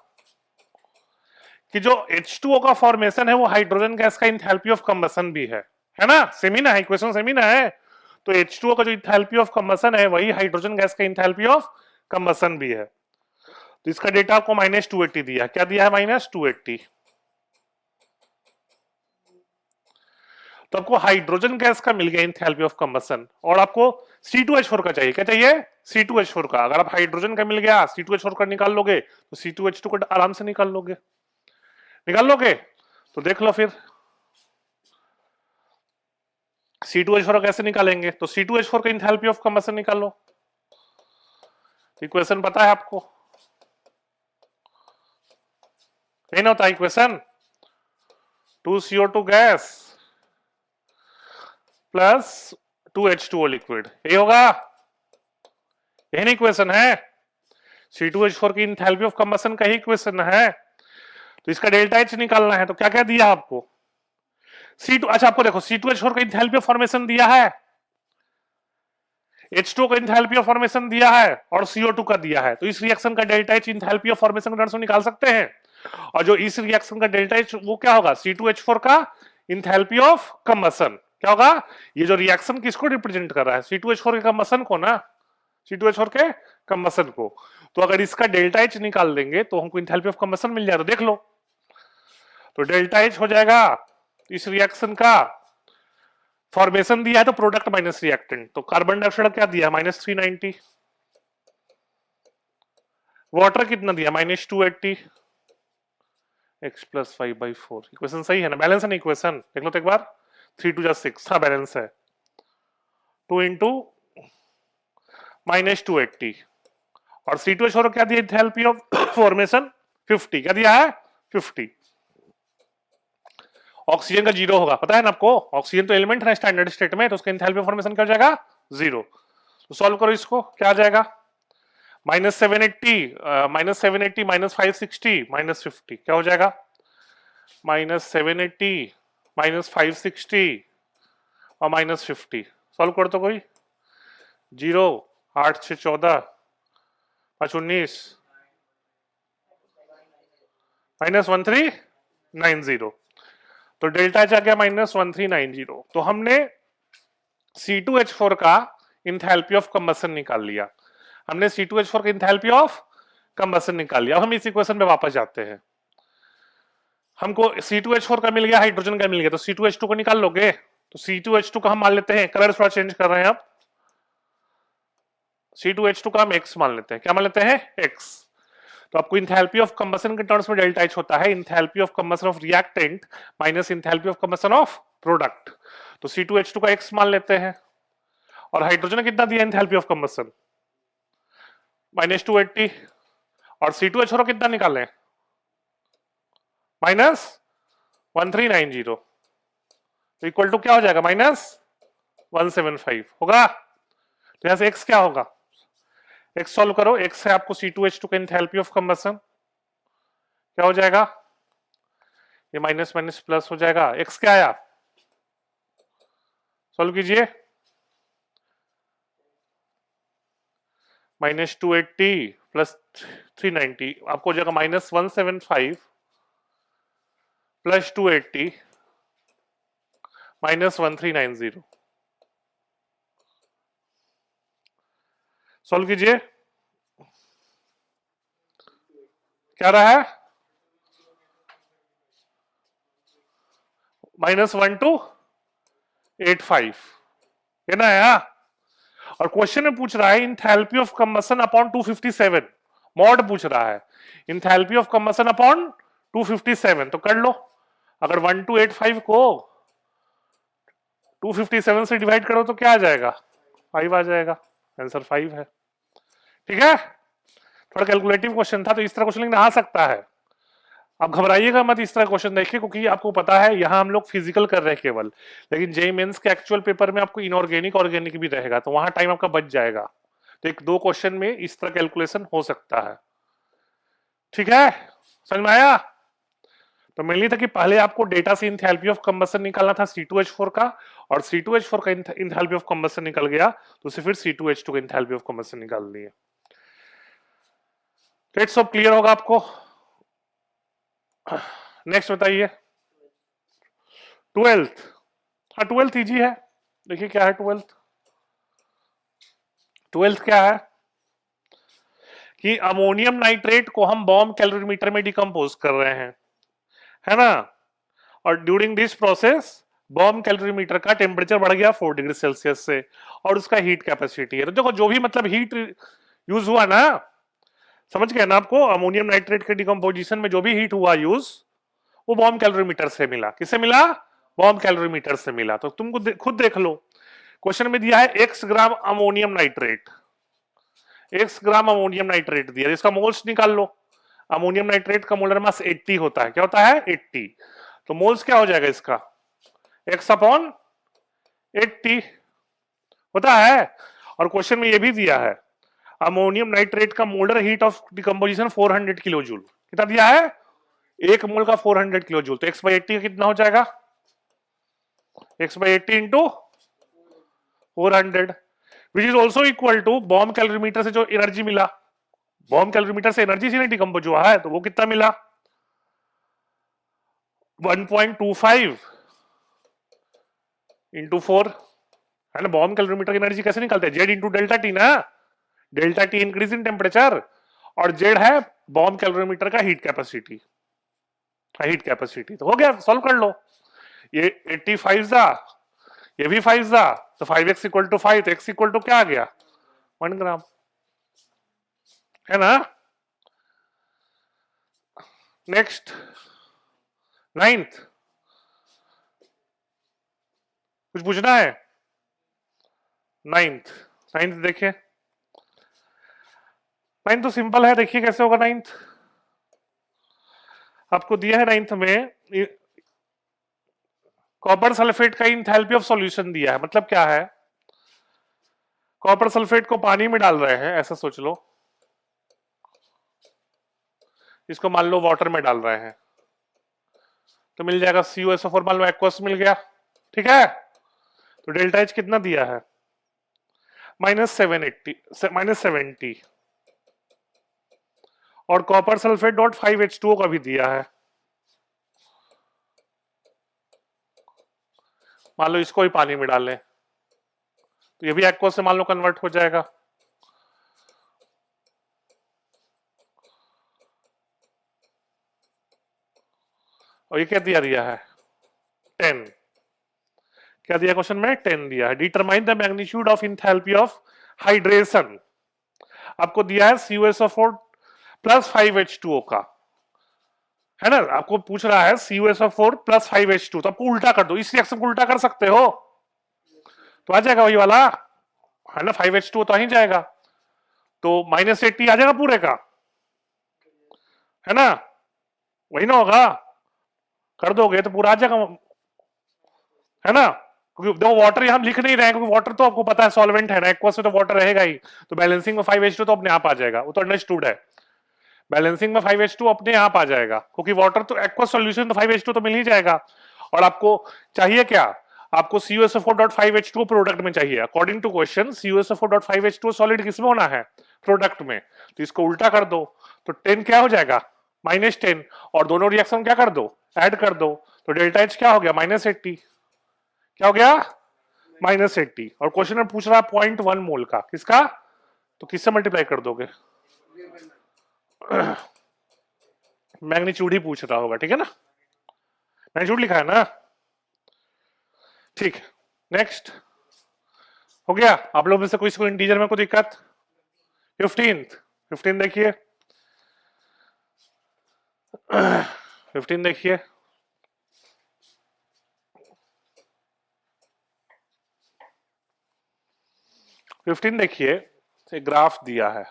कि जो H2O का फॉर्मेशन है वो हाइड्रोजन गैस का इंथैल्पी ऑफ कंबशन भी है ना? सेम ही ना है, इक्वेशन सेम ही ना है। तो H2O का जो इंथैल्पी ऑफ कंबशन है वही हाइड्रोजन गैस का इंथैल्पी ऑफ कंबशन भी है। तो इसका डेटा आपको -280 दिया। क्या दिया है? -280। तो आपको हाइड्रोजन गैस का मिल गया इंथैल्पी ऑफ कंबशन, और आपको C2H4 का चाहिए। क्या चाहिए? C2H4 का। अगर आप हाइड्रोजन का मिल गया, C2H4 का निकाल लोगे तो C2H2 को आराम से निकाल लोगे। निकाल लोगे तो देख लो फिर C2H4 कैसे निकालेंगे। तो C2H4 का इंथैल्पी ऑफ कंबशन निकालो। इक्वेशन पता है आपको? नहीं ना होता equation? 2CO2 gas plus 2H2O liquid, यही होगा? यही नहीं इक्वेशन है? C2H4 की इंथैल्पी ऑफ कंबशन का ही इक्वेशन है। तो इसका डेल्टा H निकालना है। तो क्या क्या दिया आपको? C2, अच्छा आपको देखो C2H4 का इंथैल्पी ऑफ फॉर्मेशन दिया है, H2 का इंथैल्पी ऑफ फॉर्मेशन दिया है, और CO2 का दिया है। तो इस रिएक्शन का delta H enthalpy of formation के टर्म्स में निकाल सकते हैं। और जो इस रिएक्शन का डेल्टा H वो क्या होगा? C2H4 का इंथैल्पी ऑफ कंबशन। क्या होगा? ये जो रिएक्शन किसको रिप्रेजेंट कर रहा है? C2H4 के कंबशन को ना, C2H4 के कंबशन को। तो अगर इसका डेल्टा H निकाल देंगे तो हमको इंथैल्पी ऑफ कंबशन मिल जाएगा। तो देख लो, तो डेल्टा H हो जाएगा इस रिएक्शन का, फॉर्मेशन दिया है तो प्रोडक्ट माइनस रिएक्टेंट। तो कार्बन डाइऑक्साइड क्या दिया? -390। वाटर कितना दिया? -280। x + 5/4। इक्वेशन सही है ना? बैलेंस है ना इक्वेशन? देख लो तो एक बार। 3 2 6। हाँ बैलेंस है। 2 इंटू -280, और C2H4 क्या दिया इंथैल्पी ऑफ फॉर्मेशन? 50। क्या दिया है? 50। ऑक्सीजन का 0 होगा, पता है ना आपको? ऑक्सीजन तो एलिमेंट है स्टैंडर्ड स्टेट में, तो उसका इंथैल्पी ऑफ फॉर्मेशन क्या हो जाएगा? 0। तो सॉल्व करो इसको, क्या आ जाएगा? -780 -560 -50 क्या हो जाएगा? -780 -560 और -50। सॉल्व कर तो कोई। 0 8 6 14 5 19 -1390। तो डेल्टा एच आ गया -1390। तो हमने C2H4 का इंथैल्पी ऑफ कंबशन निकाल लिया। हमने C2H4 का इंथैल्पी ऑफ कंबशन निकाल लिया। अब हम इस इक्वेशन पे वापस जाते हैं। हमको C2H4 का मिल गया, हाइड्रोजन का मिल गया, तो C2H2 को निकाल लोगे। तो C2H2 का हम मान लेते हैं, कलर थोड़ा चेंज कर रहे हैं अब। C2H2 का हम X मान लेते हैं। क्या मान लेते हैं? X। तो आपको इंथैल्पी ऑफ कंबशन के टर्म्स में डेल्टा H होता है enthalpy of combustion of reactant minus enthalpy of combustion of product. तो C2H2 का X मान लेते हैं। और हाइड्रोजन कितना दिया इंथैल्पी ऑफ कंबशन? -280। और C2H4 कितना निकालें? -1390। तो इक्वल टू क्या हो जाएगा? -175 होगा। तो यहां से X क्या होगा? X सॉल्व करो। X है आपको C2H2 का इंथैल्पी ऑफ कंबशन, क्या हो जाएगा? ये माइनस माइनस प्लस हो जाएगा। X क्या आया? सॉल्व कीजिए। -280 प्लस 390 आपको हो जाएगा -175 प्लस 280 -1390। सॉल्व कीजिए। क्या रहा है? -1285, ये ना है। और क्वेश्चन में पूछ रहा है enthalpy of combustion upon 257, mod पूछ रहा है इंथैल्पी ऑफ कंबशन अपॉन 257। तो कर लो। अगर 1285 को 257 से डिवाइड करो तो क्या आ जाएगा? 5 आ जाएगा। आंसर 5 है। ठीक है, थोड़ा कैलकुलेटिव क्वेश्चन था, तो इस तरह क्वेश्चन लिखना आ सकता है। आप घबराइएगा मत इस तरह क्वेश्चन देखिए, क्योंकि आपको पता है यहाँ हम लोग फिजिकल कर रहे हैं केवल, लेकिन जेईई मेंस के एक्चुअल पेपर में आपको इनऑर्गेनिक ऑर्गेनिक भी रहेगा, तो वहां टाइम आपका बच जाएगा। तो एक दो क्वेश्चन में इस तरह कैलकुलेशन हो सकता है। ठीक है, समझ में आया? तो मेनली था कि पहले आपको डेटा से इंथैल्पी ऑफ कंबशन निकालना था C2H4 का, और C2H4 का इंथैल्पी ऑफ कंबशन निकल गया तो उसे फिर C2H2 का इंथैल्पी ऑफ कंबशन निकालनी है। रेट सब क्लियर होगा आपको? नेक्स्ट बताइए। ट्वेल्थ, हाँ ट्वेल्थ इजी है। देखिए क्या है ट्वेल्थ। ट्वेल्थ क्या है कि अमोनियम नाइट्रेट को हम बॉम्ब कैलोरीमीटर में डिकम्पोज कर रहे हैं, है ना, और during this process bomb calorimeter का टेम्परेचर बढ़ गया 4 डिग्री सेल्सियस से, और उसका हीट कैपेसिटी है। तो देखो जो भी मतलब हीट यूज हुआ ना, समझ गए ना आपको, अमोनियम नाइट्रेट के डिकम्पोजिशन में जो भी हीट हुआ यूज, वो बॉम्ब कैलोरीमीटर से मिला। किससे मिला? बॉम्ब कैलोरीमीटर से मिला। तो तुमको खुद देख लो, क्वेश्चन में दिया है x ग्राम अमोनियम नाइट्रेट, x ग्राम अमोनियम नाइट्रेट दिया, इसका मोल्स निकाल लो। अमोनियम नाइट्रेट का मोलर मास 80 होता है। क्या होता है? 80। तो मोल्स क्या हो जाएगा इसका? x अपॉन 80 होता है। और क्वेश्चन में ये भी दिया है अमोनियम नाइट्रेट का molar heat of decomposition 400 kilo joule. कितना दिया है? एक मोल का 400 किलो जूल। तो x बाई 80 कितना हो जाएगा? x by 80 into 400, which is also equal to bomb calorimeter से जो एनर्जी मिला, बॉम्ब कैलोरीमीटर से एनर्जी से नहीं डिकम्पोज हुआ है, तो वो कितना मिला? 1.25 इंटू 4, है ना। बॉम्ब कैलोरीमीटर की एनर्जी कैसे निकालते हैं? जेड इंटू डेल्टा टी ना, delta T increase in temperature, और जेड है बॉम्ब कैलोरीमीटर का हीट कैपेसिटी। हीट कैपेसिटी तो हो गया, सॉल्व कर लो। ये 85 था, ये भी 5 था, तो 5x इक्वल टू 5, तो x इक्वल टू क्या आ गया? 1 ग्राम, है ना। नेक्स्ट, नाइन्थ, कुछ पूछना है? नाइन्थ, नाइन्थ देखिए। नाइन्थ तो सिंपल है, देखिए कैसे होगा नाइन्थ। आपको दिया है नाइन्थ में कॉपर सल्फेट का इंथैल्पी ऑफ सॉल्यूशन दिया है। मतलब क्या है? कॉपर सल्फेट को पानी में डाल रहे हैं, ऐसा सोच लो, इसको मान लो वाटर में डाल रहे हैं, तो मिल जाएगा CuSO4, मान लो एक्वस मिल गया। ठीक है, तो डेल्टा एच कितना दिया है? -780 और कॉपर सल्फेट डॉट 5H2O का भी दिया है। मान लो इसको ही पानी में डालें, तो ये भी एक्वस से मान लो कन्वर्ट हो जाएगा। और ये क्या दिया है? 10। क्या दिया क्वेश्चन में? 10 दिया है। Determine the magnitude of enthalpy of hydration. आपको दिया है CuSO4 प्लस 5H2O का, है ना। आपको पूछ रहा है CuSO4 प्लस 5H2, तो आपको उल्टा कर दो, इस रिएक्शन को उल्टा कर सकते हो, तो आ जाएगा वही वाला, है ना। 5H2O तो आ ही जाएगा, तो -80 आ जाएगा पूरे का, है ना। वही ना होगा, कर दोगे तो पूरा आ जाएगा, है ना। क्योंकि दो वाटर हम लिख नहीं रहे हैं, क्योंकि वाटर तो आपको पता है सॉल्वेंट है ना, एक्वस में तो वाटर रहेगा ही, तो बैलेंसिंग में 5H2 तो अपने आप आ जाएगा, वो तो अंडरस्टूड है। बैलेंसिंग में 5H2 अपने आप आ जाएगा, क्योंकि वाटर तो एक्वस सॉल्यूशन तो 5H2 तो मिल ही जाएगा। और आपको चाहिए क्या? आपको CuSO4.5H2 प्रोडक्ट में चाहिए। According to question CuSO4.5H2 solid किसमें होना है? प्रोडक्ट में। तो इसको उल्टा कर दो, तो 10 क्या हो जाएगा? -10, और दोनों रिएक्शन क्या कर दो? ऐड कर दो, तो डेल्टा एच क्या हो गया? -80। क्या हो गया? -80। और क्वेश्चन में पूछ रहा है 0.1 मोल का, किसका? तो किससे मल्टीप्लाई कर दोगे? मैग्नीट्यूड ही पूछ रहा होगा, ठीक है ना, मैग्नीट्यूड लिखा है ना। ठीक, नेक्स्ट हो गया। आप लोग में से कोई इंटीजर में कोई दिक्कत? 15 देखिए, 15 देखिए, 15 देखिए, एक ग्राफ दिया है,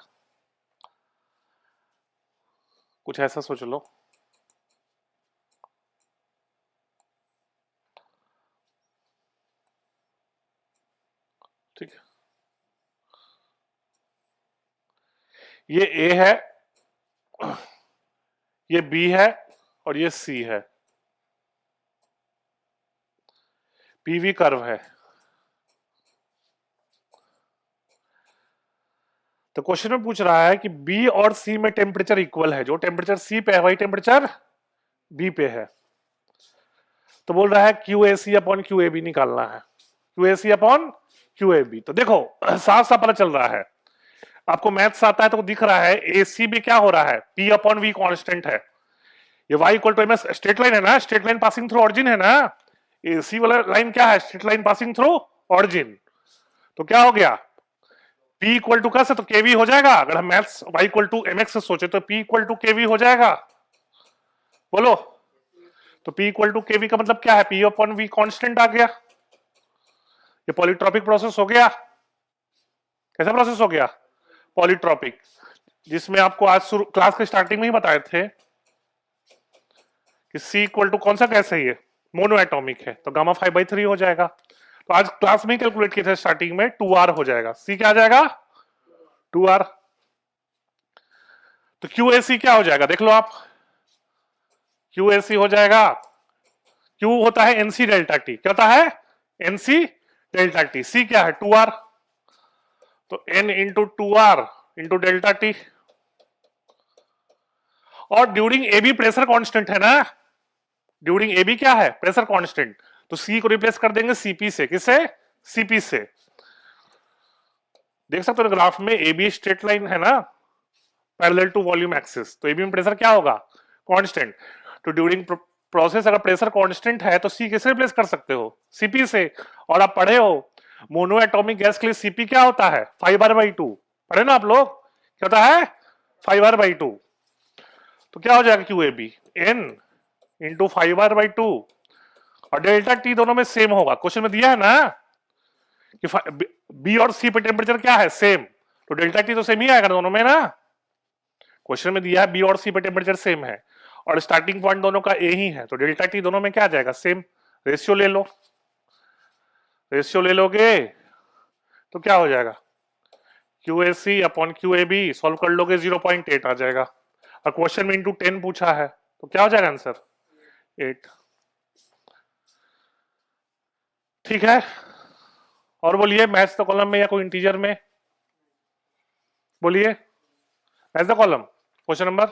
कुछ ऐसा सोच लो। ठीक है, ये ए है, ये बी है और ये सी है, पीवी कर्व है। तो क्वेश्चन में पूछ रहा है कि बी और सी में टेम्परेचर इक्वल है, जो टेम्परेचर सी पे है वही टेम्परेचर बी पे है। तो बोल रहा है Q A C upon Q A B निकालना है, Q A C upon Q A B. तो देखो साफ साफ पता चल रहा है, आपको मैथ्स आता है तो दिख रहा है ए सी में क्या हो रहा है, पी अपॉन वी कॉन्स्टेंट है, ये y equal to M S straight line है ना, straight line passing through origin है ना, ए सी वाला लाइन क्या है, straight line passing through origin. तो क्या हो गया, P इक्वल टू कैसे, तो केवी हो जाएगा। अगर हम maths y equal to M X से सोचे तो P इक्वल टू केवी हो जाएगा, बोलो। तो P इक्वल टू केवी का मतलब क्या है, P अपॉन वी कांस्टेंट आ गया, ये पॉलीट्रॉपिक प्रोसेस हो गया। कैसा प्रोसेस हो गया, पॉलीट्रॉपिक, जिसमें आपको आज क्लास के स्टार्टिंग में ही बताए थे कि C इक्वल टू कौन सा गैस है, ये मोनो एटॉमिक है, तो गामा 5/3 हो जाएगा। तो आज क्लास में कैलकुलेट किए थे स्टार्टिंग में, 2R हो जाएगा, C क्या आ जाएगा 2R। तो QAC क्या हो जाएगा, देख लो आप, QAC हो जाएगा, Q होता है NC डेल्टा T, क्या होता है NC डेल्टा T, C क्या है 2R, तो N into 2R into delta T। और ड्यूरिंग AB प्रेशर कांस्टेंट है ना, ड्यूरिंग AB क्या है प्रेशर कांस्टेंट, तो C को रिप्लेस कर देंगे CP से, किससे CP से। देख सकते हो ग्राफ में AB स्ट्रेट लाइन है ना, पैरेलल टू वॉल्यूम एक्सिस, तो AB में प्रेशर क्या होगा कांस्टेंट। तो ड्यूरिंग प्रोसेस अगर प्रेशर कांस्टेंट है तो C किससे रिप्लेस कर सकते हो, CP से। और आप पढ़े हो मोनो एटॉमिक गैस के लिए CP क्या होता है 5R/2, पढ़े ना आप लोग, क्या होता है 5R/2। तो क्या हो जाएगा QAB N इंटू 5R/2, और डेल्टा T दोनों में सेम होगा, क्वेश्चन में दिया है ना कि B और C पे टेम्परेचर क्या है सेम, तो डेल्टा T तो सेम ही आएगा दोनों में ना, क्वेश्चन में दिया है B और C पे टेम्परेचर सेम है और स्टार्टिंग पॉइंट दोनों का A ही है, तो डेल्टा T दोनों में क्या आ जाएगा सेम। रेशियो ले लो, रेशियो ले लोगे तो क्या हो जाएगा QAC अपॉन QAB, सॉल्व कर लोगे 0.8 आ जाएगा, और क्वेश्चन में इंटू 10 पूछा है तो क्या हो जाएगा आंसर 8। ठीक है, और बोलिए मैच द कॉलम में या कोई इंटीजर में, बोलिए match the column question number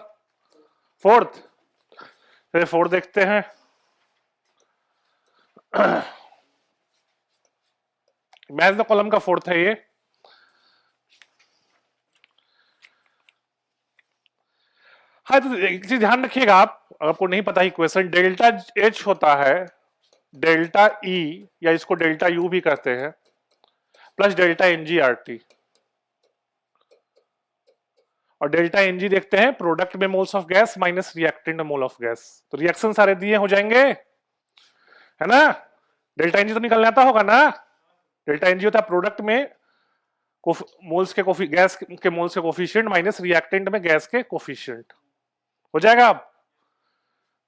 4th, फिर 4 देखते हैं। मैच द कॉलम का 4th है ये। हाँ, तो एक चीज ध्यान रखिएगा, आप आपको नहीं पता इक्वेशन, डेल्टा H होता है डेल्टा E, या इसको डेल्टा U भी कहते हैं, प्लस डेल्टा NgRT, और डेल्टा Ng देखते हैं प्रोडक्ट में moles of gas minus reactant में मोल ऑफ गैस, तो रिएक्शन सारे दिए हो जाएंगे है ना। डेल्टा Ng तो निकलने आता होगा ना, डेल्टा Ng होता है प्रोडक्ट में मोल्स के गैस के मोल्स के कोफिशिएंट माइनस रिएक्टेंट में गैस के कोफिशिएंट, हो जाएगा। अब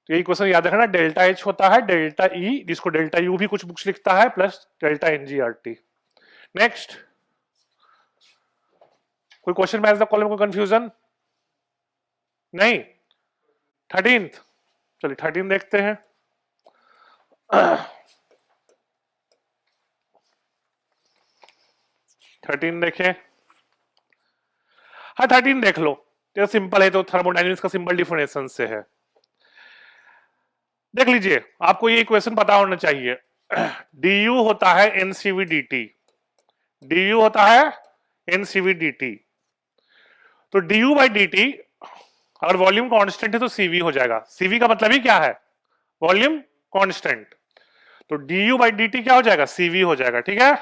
तो यही क्वेश्चन याद रखना, डेल्टा H होता है डेल्टा E, जिसको डेल्टा U भी कुछ बुक्स लिखता है, प्लस डेल्टा NgRT। नेक्स्ट कोई क्वेश्चन मैच द कॉलम, कोई कंफ्यूजन नहीं। 13th, चलिए 13 देखते हैं। 13 देखें, हाँ 13 देख लो, ये सिंपल है, तो थर्मोडायनेमिक्स का सिंपल डिफिनेशन से है, देख लीजिए, आपको ये इक्वेशन पता होना चाहिए। du होता है NCV/dt, du होता है NCV/dt, तो du/dt अगर वॉल्यूम कांस्टेंट है तो CV हो जाएगा, CV का मतलब ही क्या है वॉल्यूम कांस्टेंट, तो du/dt क्या हो जाएगा CV हो जाएगा, ठीक है।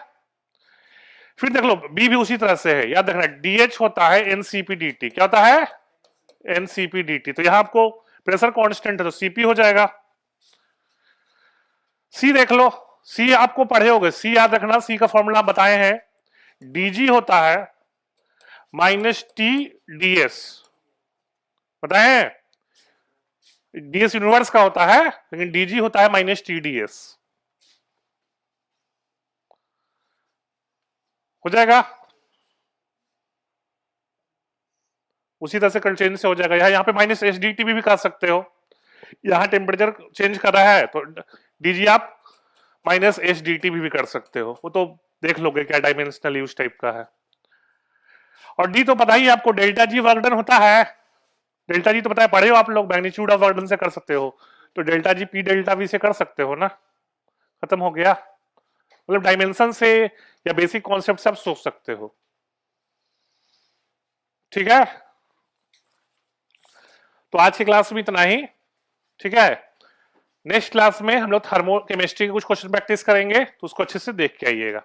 फिर देख लो B भी उसी तरह से है, याद रखना DH होता है NCP/dt, क्या होता है NCP/dt, तो यहां आपको प्रेशर कांस्टेंट है तो CP हो जाएगा। C देख लो, C आपको पढ़े होगे, C याद रखना, C का फॉर्मूला बताए हैं, dg होता है माइनस TdS, बताए हैं, डीएस यूनिवर्स का होता है, लेकिन डीजी होता है माइनस टी डीएस। हो जाएगा उसी तरह से चेंज से हो जाएगा। यहाँ पे माइनस एच डी टी भी कर सकते हो, यहाँ टेम्परेचर चेंज कर रहा है तो डीजी आप माइनस एच डी टी भी कर सकते हो, वो तो देख लोगे क्या डायमेंशनल यूज टाइप का है। और डी तो पता ही आपको डेल्टा जी वर्क डन होता है, डेल्टा जी तो पता है, पढ़े हो आप लोग, मैग्नीट्यूड ऑफ वर्क डन से कर सकते हो, तो delta G P delta we से कर सकते हो ना, खत्म हो गया। मतलब डायमेंशन से या बेसिक कॉन्सेप्ट से आप सोच सकते हो, ठीक है। तो आज की क्लास में इतना ही, ठीक है। नेक्स्ट क्लास में हम लोग थर्मो केमिस्ट्री के कुछ क्वेश्चन प्रैक्टिस करेंगे, तो उसको अच्छे से देख के आइएगा।